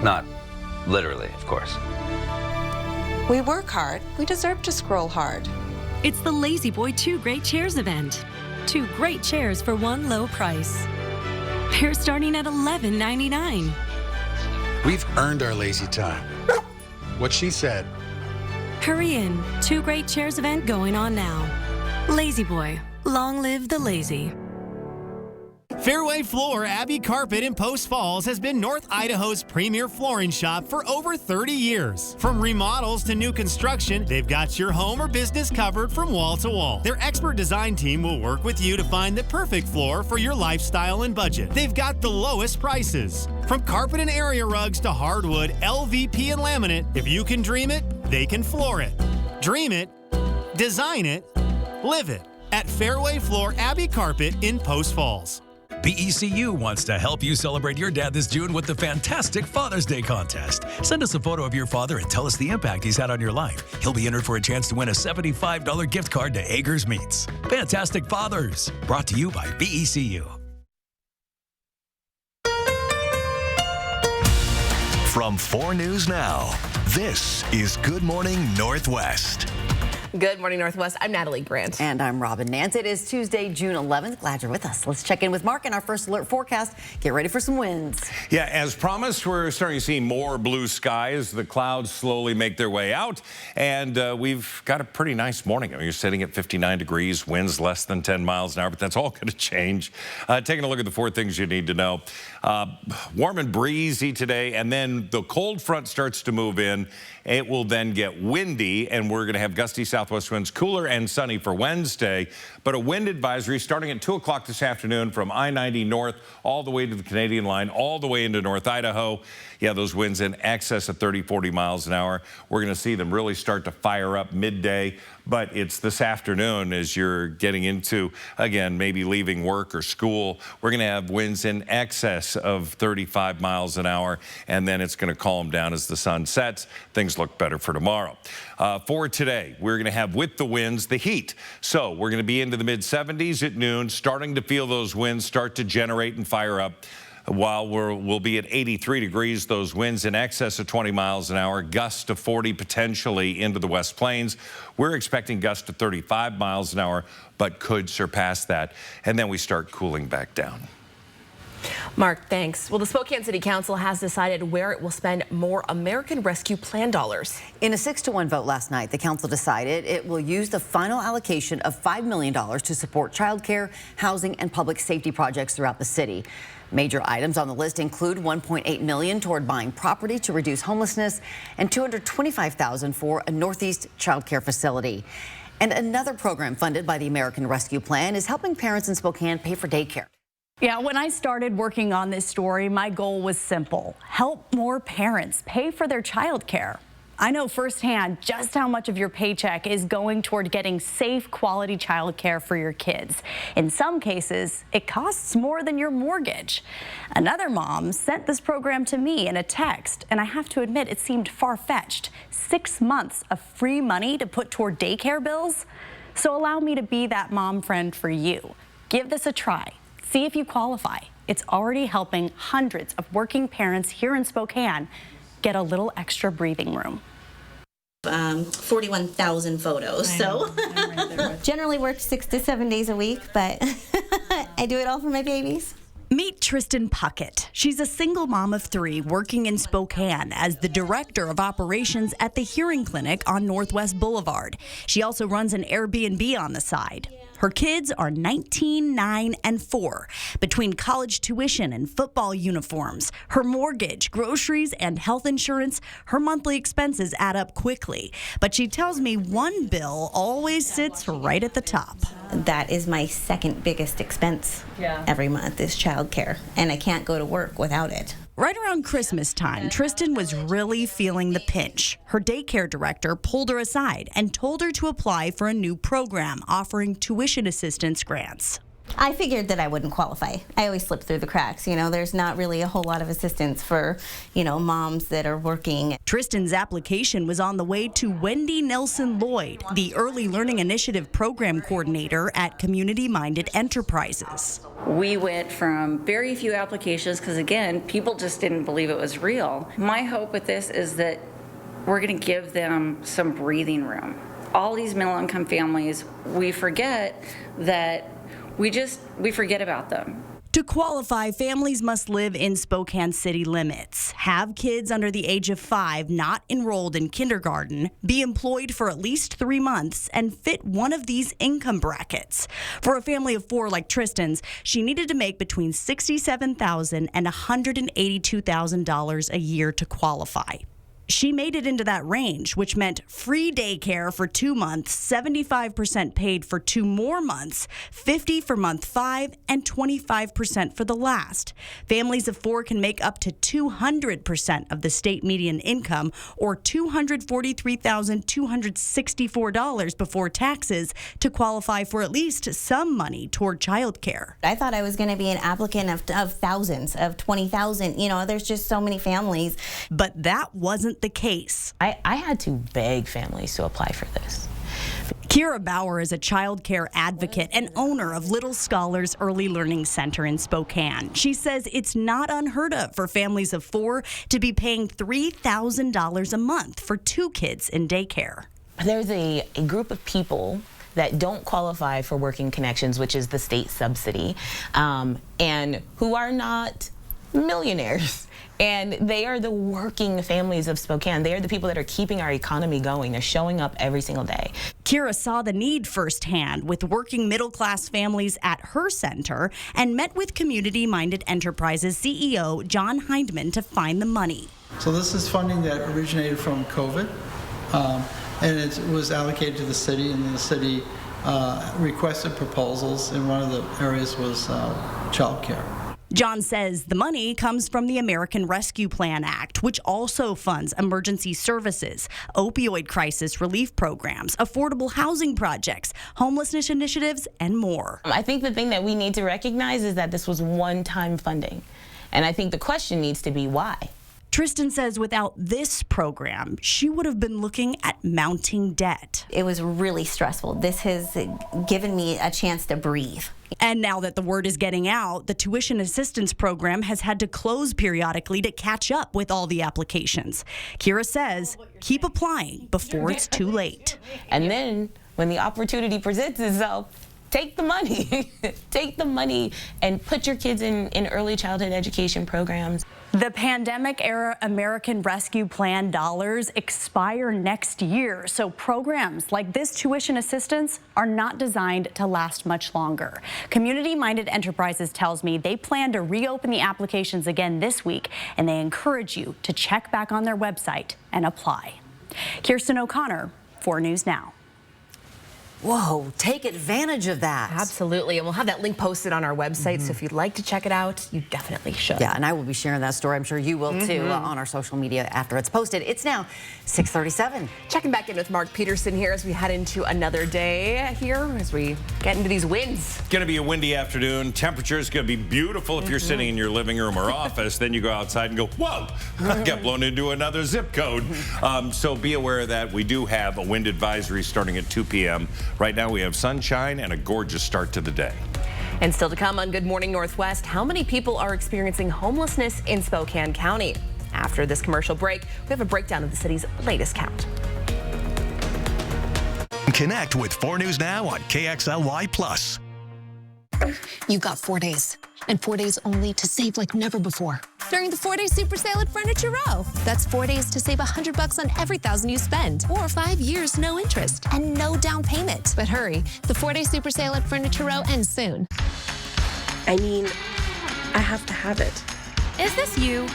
Not literally, of course. We work hard. We deserve to scroll hard. It's the Lazy Boy 2 Great Chairs event. 2 great chairs for one low price. They're starting at $11.99. We've earned our lazy time. What she said. Hurry in. 2 Great Chairs event going on now. Lazy Boy. Long live the lazy. Fairway Floor Abbey Carpet in Post Falls has been North Idaho's premier flooring shop for over 30 years. From remodels to new construction, they've got your home or business covered from wall to wall. Their expert design team will work with you to find the perfect floor for your lifestyle and budget. They've got the lowest prices. From carpet and area rugs to hardwood, LVP and laminate, if you can dream it, they can floor it. Dream it, design it, live it at Fairway Floor Abbey Carpet in Post Falls. BECU wants to help you celebrate your dad this June with the fantastic Father's Day contest. Send us a photo of your father and tell us the impact he's had on your life. He'll be entered for a chance to win a $75 gift card to Agers Meats. Fantastic Fathers, brought to you by BECU. From 4 News Now, this is Good Morning Northwest. Good morning, Northwest. I'm Natalie Grant. And I'm Robin Nance. It is Tuesday, June 11th. Glad you're with us. Let's check in with Mark in our first alert forecast. Get ready for some winds. Yeah, as promised, we're starting to see more blue skies. The clouds slowly make their way out, and we've got a pretty nice morning. I mean, you're sitting at 59 degrees, winds less than 10 miles an hour, but that's all going to change. Taking a look at the 4 things you need to know. Warm and breezy today, and then the cold front starts to move in. It will then get windy, and we're going to have gusty southwest winds, cooler and sunny for Wednesday. But a wind advisory starting at 2 o'clock this afternoon from I-90 north all the way to the Canadian line, all the way into North Idaho. Yeah, those winds in excess of 30, 40 miles an hour. We're going to see them really start to fire up midday. But it's this afternoon as you're getting into, again, maybe leaving work or school. We're going to have winds in excess of 35 miles an hour, and then it's going to calm down as the sun sets. Things look better for tomorrow. For today, we're going to have, with the winds, the heat. So we're going to be into the mid-70s at noon, starting to feel those winds start to generate and fire up. While we'll be at 83 degrees, those winds in excess of 20 miles an hour, gusts to 40 potentially into the West Plains. We're expecting gusts to 35 miles an hour, but could surpass that. And then we start cooling back down. Mark, thanks. Well, the Spokane City Council has decided where it will spend more American Rescue Plan dollars. In a 6-to-1 vote last night, the council decided it will use the final allocation of $5 million to support childcare, housing, and public safety projects throughout the city. Major items on the list include $1.8 million toward buying property to reduce homelessness and $225,000 for a Northeast child care facility. And another program funded by the American Rescue Plan is helping parents in Spokane pay for daycare. Yeah, when I started working on this story, my goal was simple: help more parents pay for their child care. I know firsthand just how much of your paycheck is going toward getting safe, quality child care for your kids. In some cases, it costs more than your mortgage. Another mom sent this program to me in a text, and I have to admit it seemed far-fetched. 6 months of free money to put toward daycare bills? So allow me to be that mom friend for you. Give this a try. See if you qualify. It's already helping hundreds of working parents here in Spokane get a little extra breathing room. 41,000 photos. So generally work 6 to 7 days a week, but I do it all for my babies. Meet Tristan Puckett. She's a single mom of 3 working in Spokane as the director of operations at the Hearing Clinic on Northwest Boulevard. She also runs an Airbnb on the side. Her kids are 19, 9, and 4. Between college tuition and football uniforms, her mortgage, groceries, and health insurance, her monthly expenses add up quickly. But she tells me one bill always sits right at the top. That is my second biggest expense every month is childcare, and I can't go to work without it. Right around Christmas time, Tristan was really feeling the pinch. Her daycare director pulled her aside and told her to apply for a new program offering tuition assistance grants. I figured that I wouldn't qualify. I always slip through the cracks. You know, there's not really a whole lot of assistance for, moms that are working. Tristan's application was on the way to Wendy Nelson Lloyd, the Early Learning Initiative Program Coordinator at Community Minded Enterprises. We went from very few applications because, again, people just didn't believe it was real. My hope with this is that we're going to give them some breathing room. All these middle-income families, we forget that we forget about them. To qualify, families must live in Spokane city limits, have kids under the age of 5 not enrolled in kindergarten, be employed for at least 3 months, and fit one of these income brackets. For a family of 4 like Tristan's, she needed to make between $67,000 and $182,000 a year to qualify. She made it into that range, which meant free daycare for 2 months, 75% paid for 2 more months, 50% for month 5, and 25% for the last. Families of 4 can make up to 200% of the state median income, or $243,264 before taxes, to qualify for at least some money toward childcare. I thought I was going to be an applicant of thousands, of 20,000. There's just so many families. But that wasn't the case. I had to beg families to apply for this. Kira Bauer is a child care advocate and owner of Little Scholars Early Learning Center in Spokane. She says it's not unheard of for families of 4 to be paying $3,000 a month for 2 kids in daycare. There's a group of people that don't qualify for Working Connections, which is the state subsidy, and who are not millionaires. And they are the working families of Spokane. They are the people that are keeping our economy going. They're showing up every single day. Kira saw the need firsthand with working middle-class families at her center and met with Community Minded Enterprises CEO John Hindman to find the money. So this is funding that originated from COVID, and it was allocated to the city, and the city requested proposals, and one of the areas was child care. John says the money comes from the American Rescue Plan Act, which also funds emergency services, opioid crisis relief programs, affordable housing projects, homelessness initiatives, and more. I think the thing that we need to recognize is that this was one-time funding. And I think the question needs to be why. Tristan says without this program, she would have been looking at mounting debt. It was really stressful. This has given me a chance to breathe. And now that the word is getting out, the tuition assistance program has had to close periodically to catch up with all the applications. Kira says, keep applying before it's too late. And then when the opportunity presents itself, take the money. Take the money and put your kids in early childhood education programs. The pandemic-era American Rescue Plan dollars expire next year, so programs like this tuition assistance are not designed to last much longer. Community Minded Enterprises tells me they plan to reopen the applications again this week, and they encourage you to check back on their website and apply. Kirsten O'Connor, 4 News Now. Whoa, take advantage of that. Absolutely, and we'll have that link posted on our website, so if you'd like to check it out, you definitely should. Yeah, and I will be sharing that story. I'm sure you will too on our social media after it's posted. It's now 6:37. Checking back in with Mark Peterson here as we head into another day here, as we get into these winds. It's going to be a windy afternoon. Temperature is going to be beautiful if you're sitting in your living room or office. Then you go outside and go, whoa, I got blown into another zip code. So be aware of that. We do have a wind advisory starting at 2 p.m. Right now we have sunshine and a gorgeous start to the day. And still to come on Good Morning Northwest, how many people are experiencing homelessness in Spokane County? After this commercial break, we have a breakdown of the city's latest count. Connect with 4 News Now on KXLY+. You've got 4 days, and 4 days only to save like never before. During the 4-day super sale at Furniture Row. That's 4 days to save $100 on every $1,000 you spend, or 5 years no interest and no down payment. But hurry, the 4-day super sale at Furniture Row ends soon. I mean, I have to have it. Is this you?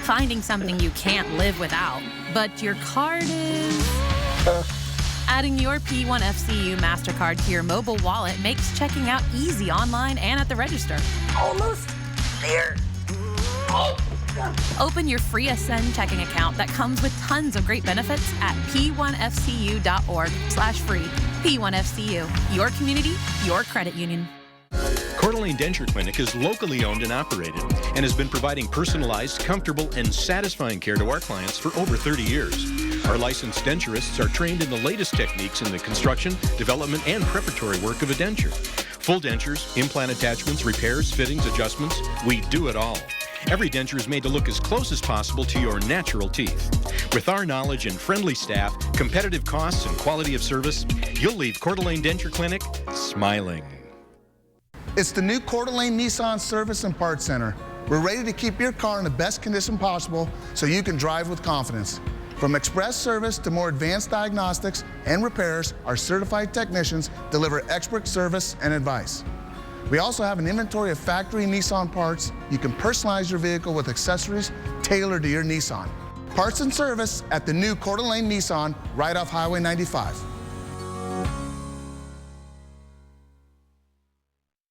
Finding something you can't live without, but your card is... Adding your P1FCU MasterCard to your mobile wallet makes checking out easy online and at the register. Almost there. Oh. Open your free Ascend checking account that comes with tons of great benefits at p1fcu.org/free. P1FCU, your community, your credit union. Coeur d'Alene Denture Clinic is locally owned and operated and has been providing personalized, comfortable, and satisfying care to our clients for over 30 years. Our licensed denturists are trained in the latest techniques in the construction, development, and preparatory work of a denture. Full dentures, implant attachments, repairs, fittings, adjustments, we do it all. Every denture is made to look as close as possible to your natural teeth. With our knowledge and friendly staff, competitive costs, and quality of service, you'll leave Coeur d'Alene Denture Clinic smiling. It's the new Coeur d'Alene Nissan Service and Parts Center. We're ready to keep your car in the best condition possible so you can drive with confidence. From express service to more advanced diagnostics and repairs, our certified technicians deliver expert service and advice. We also have an inventory of factory Nissan parts. You can personalize your vehicle with accessories tailored to your Nissan. Parts and service at the new Coeur d'Alene Nissan right off Highway 95.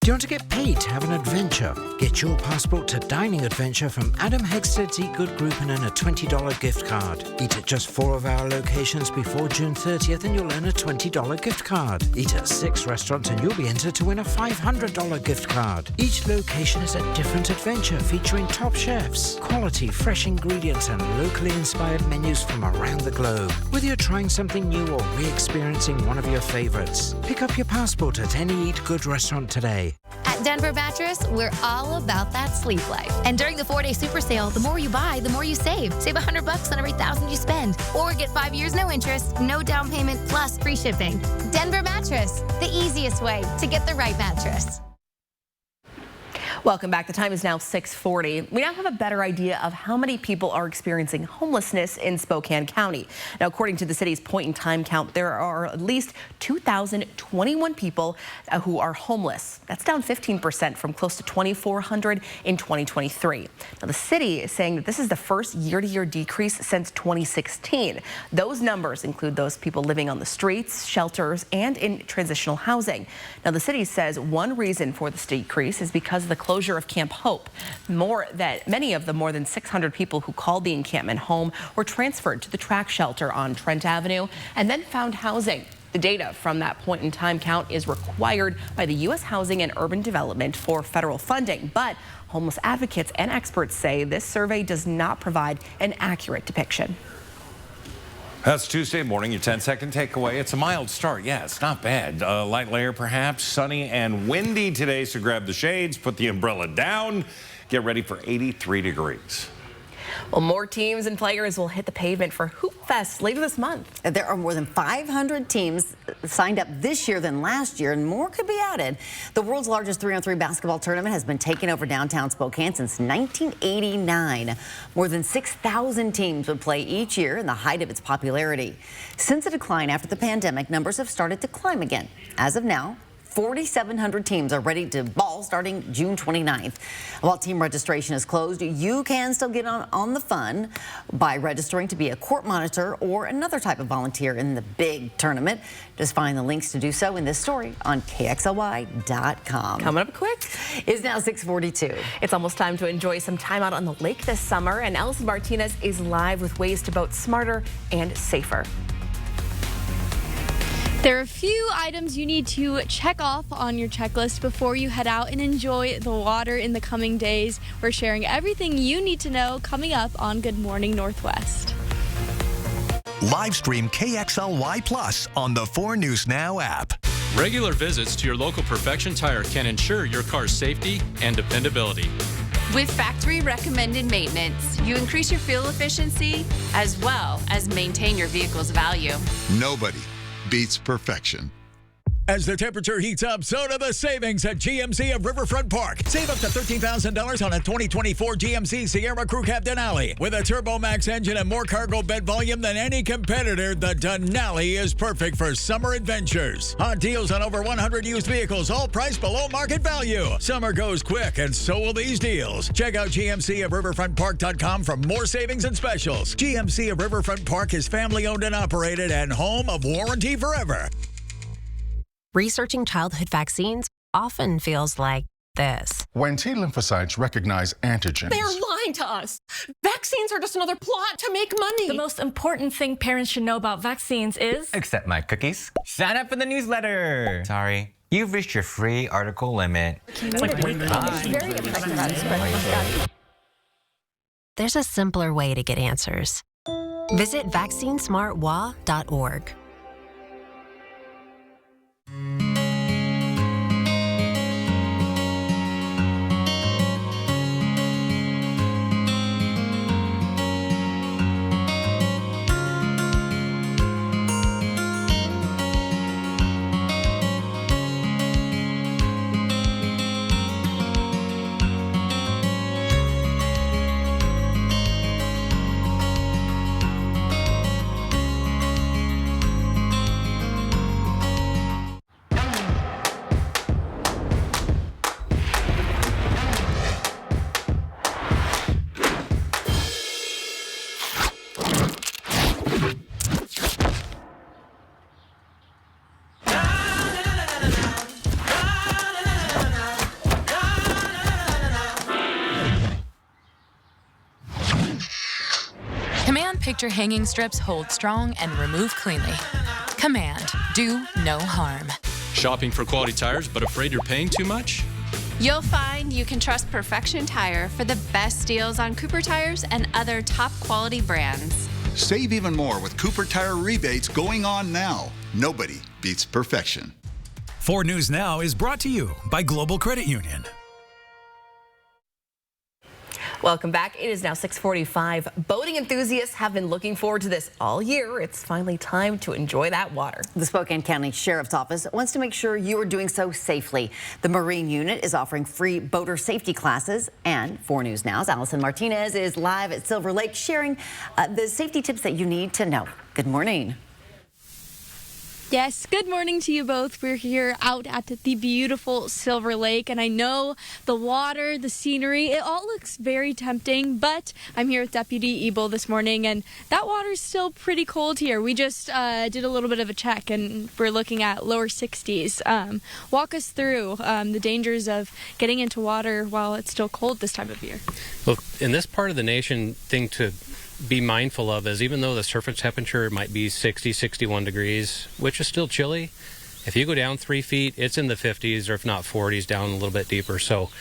Do you want to get paid to have an adventure? Get your passport to Dining Adventure from Adam Hegsted's Eat Good Group and earn a $20 gift card. Eat at just 4 of our locations before June 30th and you'll earn a $20 gift card. Eat at 6 restaurants and you'll be entered to win a $500 gift card. Each location is a different adventure featuring top chefs, quality, fresh ingredients and locally inspired menus from around the globe. Whether you're trying something new or re-experiencing one of your favorites, pick up your passport at any Eat Good restaurant today. At Denver Mattress, we're all about that sleep life. And during the 4-day super sale, the more you buy, the more you save. Save $100 on every $1,000 you spend. Or get 5 years, no interest, no down payment, plus free shipping. Denver Mattress, the easiest way to get the right mattress. Welcome back. The time is now 6:40. We now have a better idea of how many people are experiencing homelessness in Spokane County. Now, according to the city's point-in-time count, there are at least 2,021 people who are homeless. That's down 15% from close to 2,400 in 2023. Now, the city is saying that this is the first year-to-year decrease since 2016. Those numbers include those people living on the streets, shelters, and in transitional housing. Now, the city says one reason for this decrease is because of the closure of Camp Hope. Many of the more than 600 people who called the encampment home were transferred to the track shelter on Trent Avenue and then found housing. The data from that point-in-time count is required by the U.S. Housing and Urban Development for federal funding, but homeless advocates and experts say this survey does not provide an accurate depiction. That's Tuesday morning, your 10-second takeaway. It's a mild start. Yeah, it's not bad. Light layer perhaps, sunny and windy today, so grab the shades, put the umbrella down, get ready for 83 degrees. Well, more teams and players will hit the pavement for Hoop Fest later this month. There are more than 500 teams signed up this year than last year, and more could be added. The world's largest 3-on-3 basketball tournament has been taking over downtown Spokane since 1989. More than 6,000 teams would play each year in the height of its popularity. Since a decline after the pandemic, numbers have started to climb again. As of now, 4,700 teams are ready to ball starting June 29th. While team registration is closed, you can still get on the fun by registering to be a court monitor or another type of volunteer in the big tournament. Just find the links to do so in this story on KXLY.com. Coming up quick. It's now 6:42. It's almost time to enjoy some time out on the lake this summer, and Allison Martinez is live with ways to boat smarter and safer. There are a few items you need to check off on your checklist before you head out and enjoy the water in the coming days. We're sharing everything you need to know coming up on Good Morning Northwest. Live stream KXLY Plus on the 4 News Now app. Regular visits to your local Perfection Tire can ensure your car's safety and dependability. With factory recommended maintenance, you increase your fuel efficiency as well as maintain your vehicle's value. Nobody beats perfection. As the temperature heats up, so do the savings at GMC of Riverfront Park. Save up to $13,000 on a 2024 GMC Sierra Crew Cab Denali. With a Turbo Max engine and more cargo bed volume than any competitor, the Denali is perfect for summer adventures. Hot deals on over 100 used vehicles, all priced below market value. Summer goes quick, and so will these deals. Check out GMC of RiverfrontPark.com for more savings and specials. GMC of Riverfront Park is family-owned and operated and home of Warranty Forever. Researching childhood vaccines often feels like this. When T lymphocytes recognize antigens. They're lying to us. Vaccines are just another plot to make money. The most important thing parents should know about vaccines is... Accept my cookies. Sign up for the newsletter. Sorry. You've reached your free article limit. There's a simpler way to get answers. Visit vaccinesmartwa.org. picture hanging strips hold strong and remove cleanly. Command, do no harm. Shopping for quality tires but afraid you're paying too much? You'll find you can trust Perfection Tire for the best deals on Cooper tires and other top quality brands. Save even more with Cooper Tire rebates going on now. Nobody beats perfection. 4 News Now is brought to you by Global Credit Union. Welcome back. It is now 6:45. Boating enthusiasts have been looking forward to this all year. It's finally time to enjoy that water. The Spokane County Sheriff's Office wants to make sure you are doing so safely. The Marine Unit is offering free boater safety classes. And 4 News Now's Allison Martinez is live at Silver Lake sharing the safety tips that you need to know. Good morning. Yes, good morning to you both. We're here out at the beautiful Silver Lake, and I know the water, the scenery, it all looks very tempting, but I'm here with Deputy Ebel this morning, and that water's still pretty cold here. We just did a little bit of a check, and we're looking at lower 60s. Walk us through the dangers of getting into water while it's still cold this time of year. Well, in this part of the nation, thing to be mindful of is even though the surface temperature might be 60, 61 degrees, which is still chilly, if you go down 3 feet, it's in the 50s or if not 40s, down a little bit deeper. So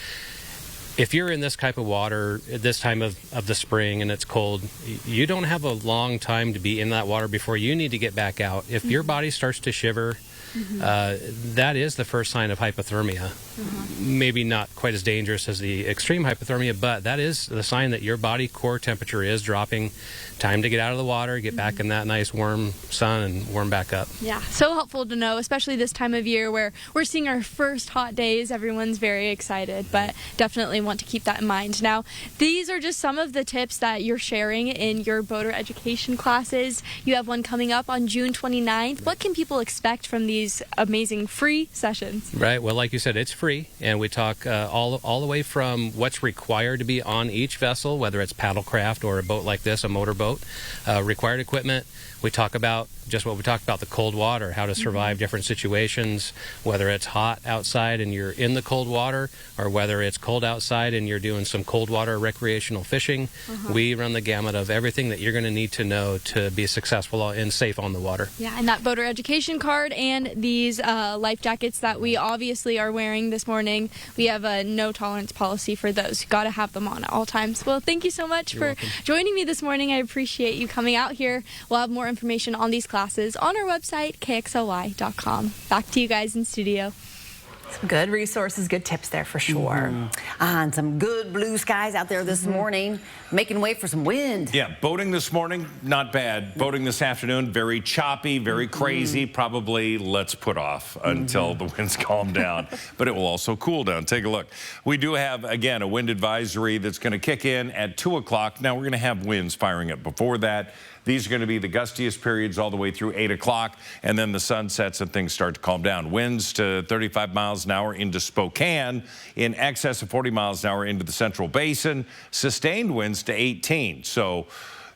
if you're in this type of water at this time of the spring and it's cold, you don't have a long time to be in that water before you need to get back out. If your body starts to shiver, that is the first sign of hypothermia. Maybe not quite as dangerous as the extreme hypothermia, but that is the sign that your body core temperature is dropping. Time to get out of the water, get back in that nice warm sun and warm back up. Yeah, so helpful to know, especially this time of year where we're seeing our first hot days. Everyone's very excited, but definitely want to keep that in mind. Now, these are just some of the tips that you're sharing in your boater education classes. You have one coming up on June 29th. What can people expect from these amazing free sessions? Right, well, like you said, it's free, and we talk all the way from what's required to be on each vessel, whether it's paddlecraft or a boat like this, a motorboat. Required equipment. We talk about just what we talked about, the cold water, how to survive different situations, whether it's hot outside and you're in the cold water, or whether it's cold outside and you're doing some cold water recreational fishing. We run the gamut of everything that you're going to need to know to be successful and safe on the water. Yeah, and that boater education card and these life jackets that we obviously are wearing this morning, we have a no tolerance policy for those. Got to have them on at all times. Well, thank you so much for joining me this morning. I appreciate you coming out here. We'll have more information on these classes on our website, kxly.com. Back to you guys in studio. Some good resources, good tips there for sure. And some good blue skies out there this morning, making way for some wind. Yeah, boating this morning, not bad. Boating this afternoon, very choppy, very crazy. Probably let's put off until the winds calm down. But it will also cool down. Take a look. We do have, again, a wind advisory that's going to kick in at 2 o'clock. Now, we're going to have winds firing up before that. These are going to be the gustiest periods all the way through 8 o'clock, and then the sun sets and things start to calm down. Winds to 35 miles an hour into Spokane, in excess of 40 miles an hour into the Central Basin, sustained winds to 18. So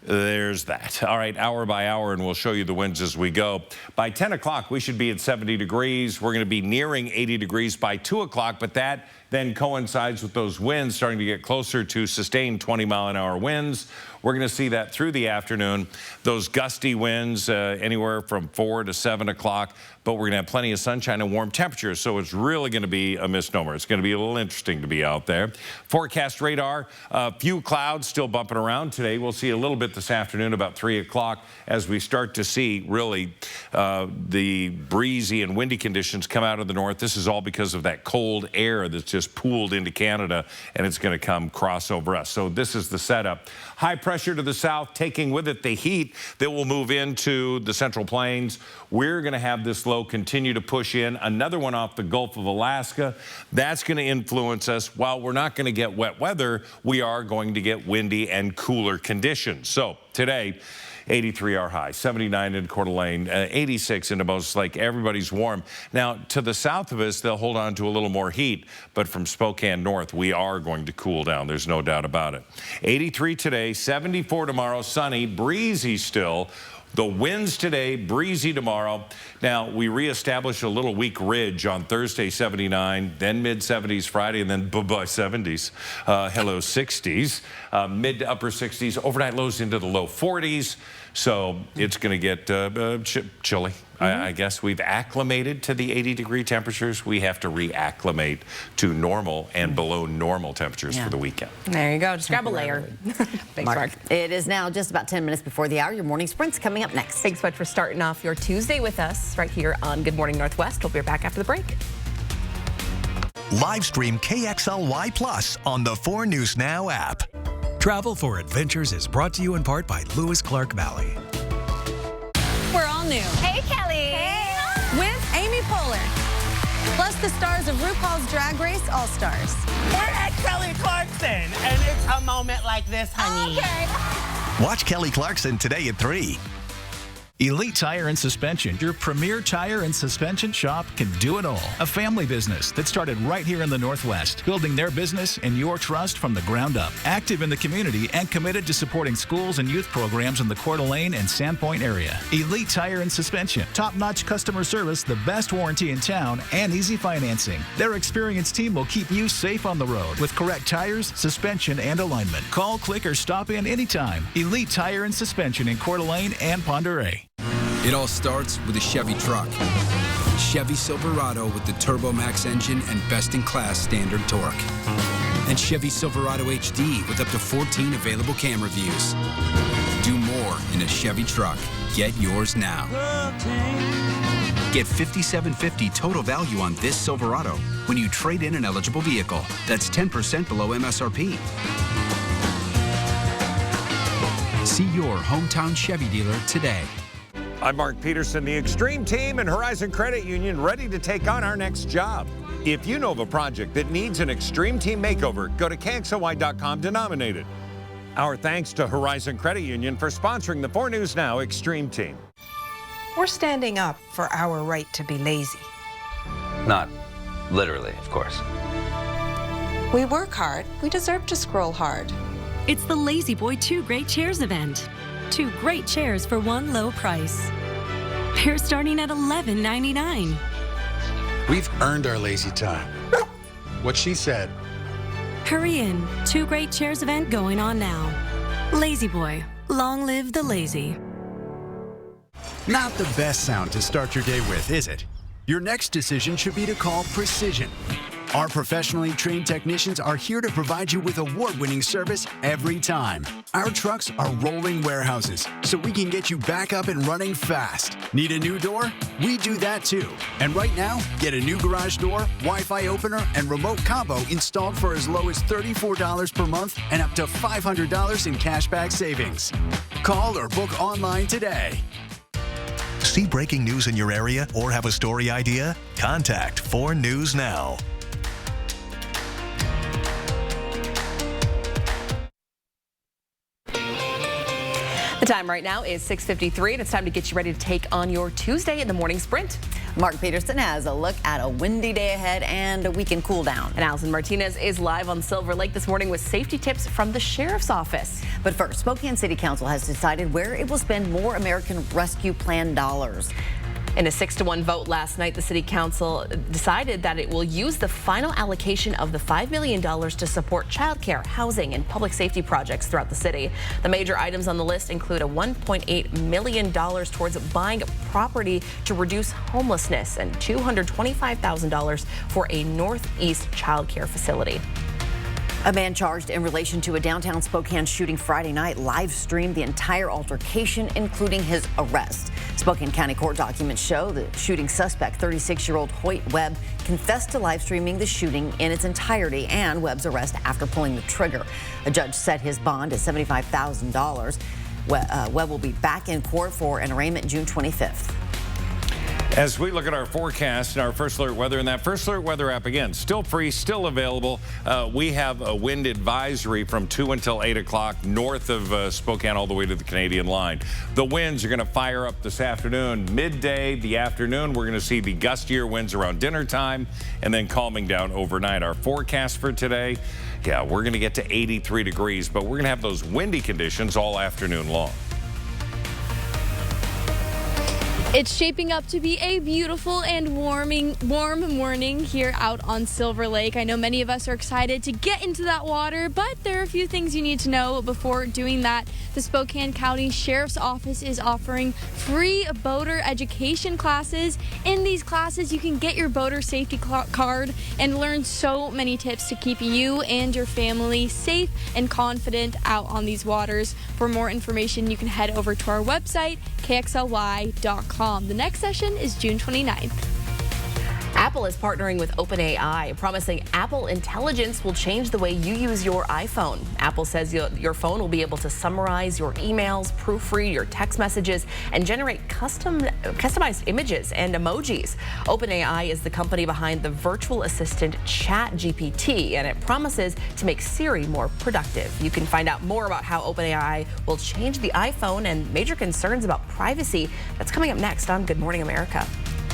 there's that. All right, hour by hour, and we'll show you the winds as we go. By 10 o'clock, we should be at 70 degrees. We're going to be nearing 80 degrees by 2 o'clock, but that then coincides with those winds starting to get closer to sustained 20-mile-an-hour winds. We're going to see that through the afternoon. Those gusty winds anywhere from 4 to 7 o'clock, but we're going to have plenty of sunshine and warm temperatures, so it's really going to be a misnomer. It's going to be a little interesting to be out there. Forecast radar, a few clouds still bumping around today. We'll see a little bit this afternoon about 3 o'clock as we start to see really the breezy and windy conditions come out of the north. This is all because of that cold air that's just pooled into Canada, and it's going to come cross over us. So this is the setup. High pressure to the south, taking with it the heat that will move into the Central Plains. We're going to have this low continue to push in. Another one off the Gulf of Alaska. That's going to influence us. While we're not going to get wet weather, we are going to get windy and cooler conditions. So today, 83 our high, 79 in Coeur d'Alene, 86 in Moses Lake. Everybody's warm. Now, to the south of us, they'll hold on to a little more heat, but from Spokane north, we are going to cool down. There's no doubt about it. 83 today, 74 tomorrow, sunny, breezy still. The winds today, breezy tomorrow. Now, we reestablish a little weak ridge on Thursday, 79, then mid-70s Friday, and then bye-bye 70s. Hello 60s, mid to upper 60s. Overnight lows into the low 40s. So it's going to get chilly. I guess we've acclimated to the 80-degree temperatures. We have to reacclimate to normal and below normal temperatures for the weekend. There you go. Just grab a layer. Thanks, Mark. It is now just about 10 minutes before the hour. Your morning sprint's coming up next. Thanks so much for starting off your Tuesday with us right here on Good Morning Northwest. We'll be back after the break. Live stream KXLY Plus on the 4 News Now app. Travel for Adventures is brought to you in part by Lewis Clark Valley. We're all new. Hey, Kelly. Hey. With Amy Poehler. Plus the stars of RuPaul's Drag Race All-Stars. We're at Kelly Clarkson, and it's a moment like this, honey. Okay. Watch Kelly Clarkson today at 3. Elite Tire and Suspension, your premier tire and suspension shop, can do it all. A family business that started right here in the Northwest, building their business and your trust from the ground up. Active in the community and committed to supporting schools and youth programs in the Coeur d'Alene and Sandpoint area. Elite Tire and Suspension, top-notch customer service, the best warranty in town, and easy financing. Their experienced team will keep you safe on the road with correct tires, suspension, and alignment. Call, click, or stop in anytime. Elite Tire and Suspension in Coeur d'Alene and Pend Oreille. It all starts with a Chevy truck. Chevy Silverado with the TurboMax engine and best-in-class standard torque. And Chevy Silverado HD with up to 14 available camera views. Do more in a Chevy truck. Get yours now. Get $5,750 total value on this Silverado when you trade in an eligible vehicle. That's 10% below MSRP. See your hometown Chevy dealer today. I'm Mark Peterson, the Extreme Team and Horizon Credit Union, ready to take on our next job. If you know of a project that needs an Extreme Team makeover, go to KXLY.com to nominate it. Our thanks to Horizon Credit Union for sponsoring the 4 News Now Extreme Team. We're standing up for our right to be lazy. Not literally, of course. We work hard. We deserve to scroll hard. It's the Lazy Boy 2 Great Chairs event. 2 great chairs for one low price. Pairs starting at $11.99. We've earned our lazy time. What she said. Hurry in. 2 great chairs event going on now. Lazy Boy. Long live the lazy. Not the best sound to start your day with, is it? Your next decision should be to call Precision. Our professionally trained technicians are here to provide you with award-winning service every time. Our trucks are rolling warehouses, so we can get you back up and running fast. Need a new door? We do that too. And right now, get a new garage door, Wi-Fi opener, and remote combo installed for as low as $34 per month and up to $500 in cashback savings. Call or book online today. See breaking news in your area or have a story idea? Contact 4 News Now. The time right now is 6:53, and it's time to get you ready to take on your Tuesday in the morning sprint. Mark Peterson has a look at a windy day ahead and a weekend cool down. And Allison Martinez is live on Silver Lake this morning with safety tips from the Sheriff's Office. But first, Spokane City Council has decided where it will spend more American Rescue Plan dollars. In a 6-1 vote last night, the City Council decided that it will use the final allocation of the $5 million to support childcare, housing, and public safety projects throughout the city. The major items on the list include a $1.8 million towards buying property to reduce homelessness and $225,000 for a Northeast childcare facility. A man charged in relation to a downtown Spokane shooting Friday night live streamed the entire altercation, including his arrest. Spokane County court documents show the shooting suspect, 36-year-old Hoyt Webb, confessed to live streaming the shooting in its entirety and Webb's arrest after pulling the trigger. A judge set his bond at $75,000. Webb will be back in court for an arraignment June 25th. As we look at our forecast and our First Alert Weather, and that First Alert Weather app, again, still free, still available. We have a wind advisory from 2 until 8 o'clock north of Spokane all the way to the Canadian line. The winds are going to fire up this afternoon. Midday, the afternoon, we're going to see the gustier winds around dinner time and then calming down overnight. Our forecast for today, yeah, we're going to get to 83 degrees, but we're going to have those windy conditions all afternoon long. It's shaping up to be a beautiful and warm morning here out on Silver Lake. I know many of us are excited to get into that water, but there are a few things you need to know before doing that. The Spokane County Sheriff's Office is offering free boater education classes. In these classes, you can get your boater safety card and learn so many tips to keep you and your family safe and confident out on these waters. For more information, you can head over to our website, kxly.com. The next session is June 29th. Apple is partnering with OpenAI, promising Apple Intelligence will change the way you use your iPhone. Apple says your phone will be able to summarize your emails, proofread your text messages, and generate customized images and emojis. OpenAI is the company behind the virtual assistant ChatGPT, and it promises to make Siri more productive. You can find out more about how OpenAI will change the iPhone and major concerns about privacy. That's coming up next on Good Morning America.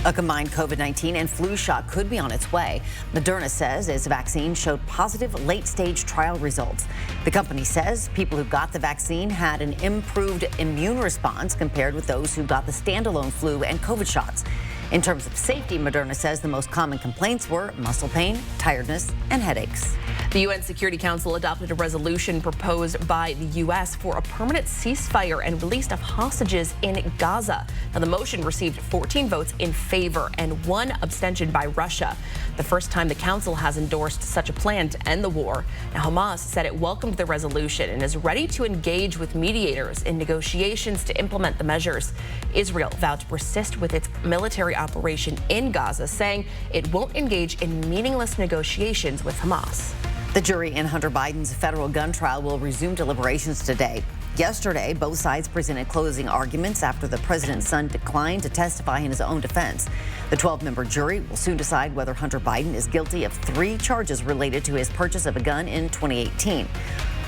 A combined COVID-19 and flu shot could be on its way. Moderna says its vaccine showed positive late-stage trial results. The company says people who got the vaccine had an improved immune response compared with those who got the standalone flu and COVID shots. In terms of safety, Moderna says the most common complaints were muscle pain, tiredness, and headaches. The UN Security Council adopted a resolution proposed by the U.S. for a permanent ceasefire and release of hostages in Gaza. Now, the motion received 14 votes in favor and 1 abstention by Russia. The first time the council has endorsed such a plan to end the war. Now, Hamas said it welcomed the resolution and is ready to engage with mediators in negotiations to implement the measures. Israel vowed to persist with its military operation in Gaza, saying it won't engage in meaningless negotiations with Hamas. The jury in Hunter Biden's federal gun trial will resume deliberations today. Yesterday, both sides presented closing arguments after the president's son declined to testify in his own defense. The 12-member jury will soon decide whether Hunter Biden is guilty of 3 charges related to his purchase of a gun in 2018.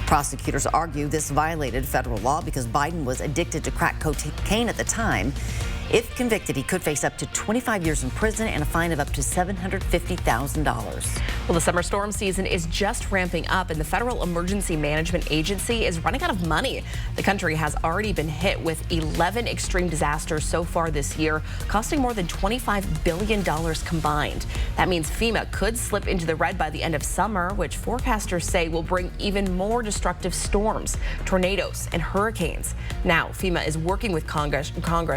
Prosecutors argue this violated federal law because Biden was addicted to crack cocaine at the time. If convicted, he could face up to 25 years in prison and a fine of up to $750,000. Well, the summer storm season is just ramping up, and the Federal Emergency Management Agency is running out of money. The country has already been hit with 11 extreme disasters so far this year, costing more than $25 billion combined. That means FEMA could slip into the red by the end of summer, which forecasters say will bring even more destructive storms, tornadoes, and hurricanes. Now, FEMA is working with Congress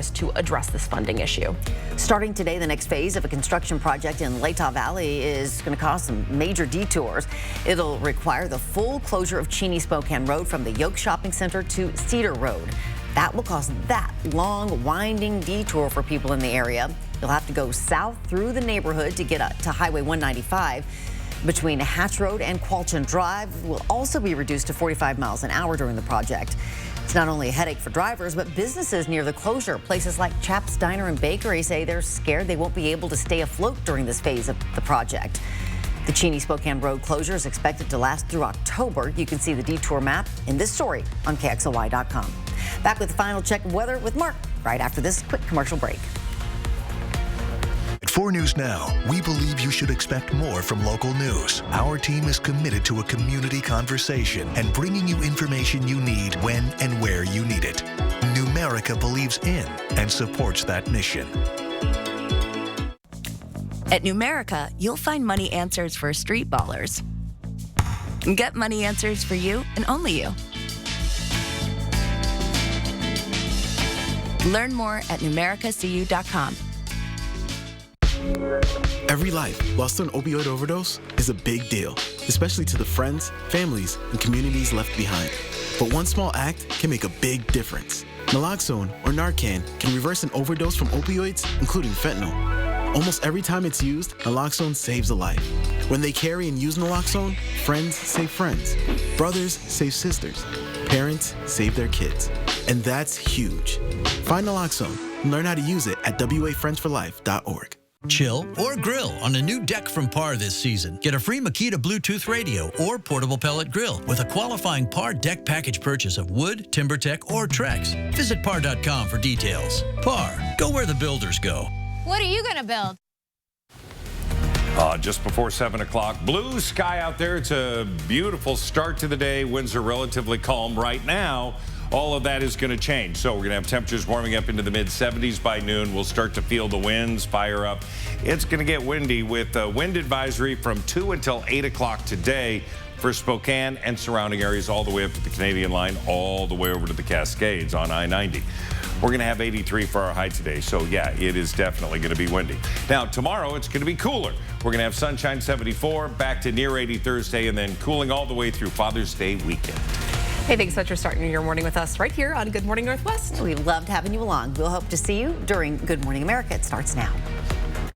to address this funding issue. Starting today, the next phase of a construction project in Latah Valley is going to cause some major detours. It'll require the full closure of Cheney Spokane Road from the Yoke Shopping Center to Cedar Road. That will cause that long, winding detour for people in the area. You'll have to go south through the neighborhood to get up to Highway 195. Between Hatch Road and Qualchin Drive will also be reduced to 45 miles an hour during the project. It's not only a headache for drivers, but businesses near the closure. Places like Chap's Diner and Bakery say they're scared they won't be able to stay afloat during this phase of the project. The Cheney Spokane Road closure is expected to last through October. You can see the detour map in this story on KXLY.com. Back with the final check of weather with Mark right after this quick commercial break. At 4 News Now, we believe you should expect more from local news. Our team is committed to a community conversation and bringing you information you need when and where you need it. Numerica believes in and supports that mission. At Numerica, you'll find money answers for street ballers. Get money answers for you and only you. Learn more at numericacu.com. Every life lost to an opioid overdose is a big deal, especially to the friends, families, and communities left behind. But one small act can make a big difference. Naloxone, or Narcan, can reverse an overdose from opioids, including fentanyl. Almost every time it's used, naloxone saves a life. When they carry and use naloxone, friends save friends, brothers save sisters, parents save their kids. And that's huge. Find naloxone and learn how to use it at wafriendsforlife.org. Chill or grill on a new deck from Par this season. Get a free Makita Bluetooth radio or portable pellet grill with a qualifying Par deck package purchase of wood, TimberTech, or Trex. Visit par.com for details. Par, go where the builders go. What are you going to build? Just before 7 o'clock, blue sky out there. It's a beautiful start to the day. Winds are relatively calm right now. all of that is going to change. So we're going to have temperatures warming up into the mid-70s by noon. We'll start to feel the winds fire up. It's going to get windy with a wind advisory from 2 until 8 o'clock today for Spokane and surrounding areas all the way up to the Canadian line, all the way over to the Cascades on I-90. We're going to have 83 for our high today. So, yeah, it is definitely going to be windy. Now, tomorrow, it's going to be cooler. We're going to have sunshine 74, back to near 80 Thursday, and then cooling all the way through Father's Day weekend. Hey, thanks so much for starting your morning with us right here on Good Morning Northwest. We loved having you along. We'll hope to see you during Good Morning America. It starts now.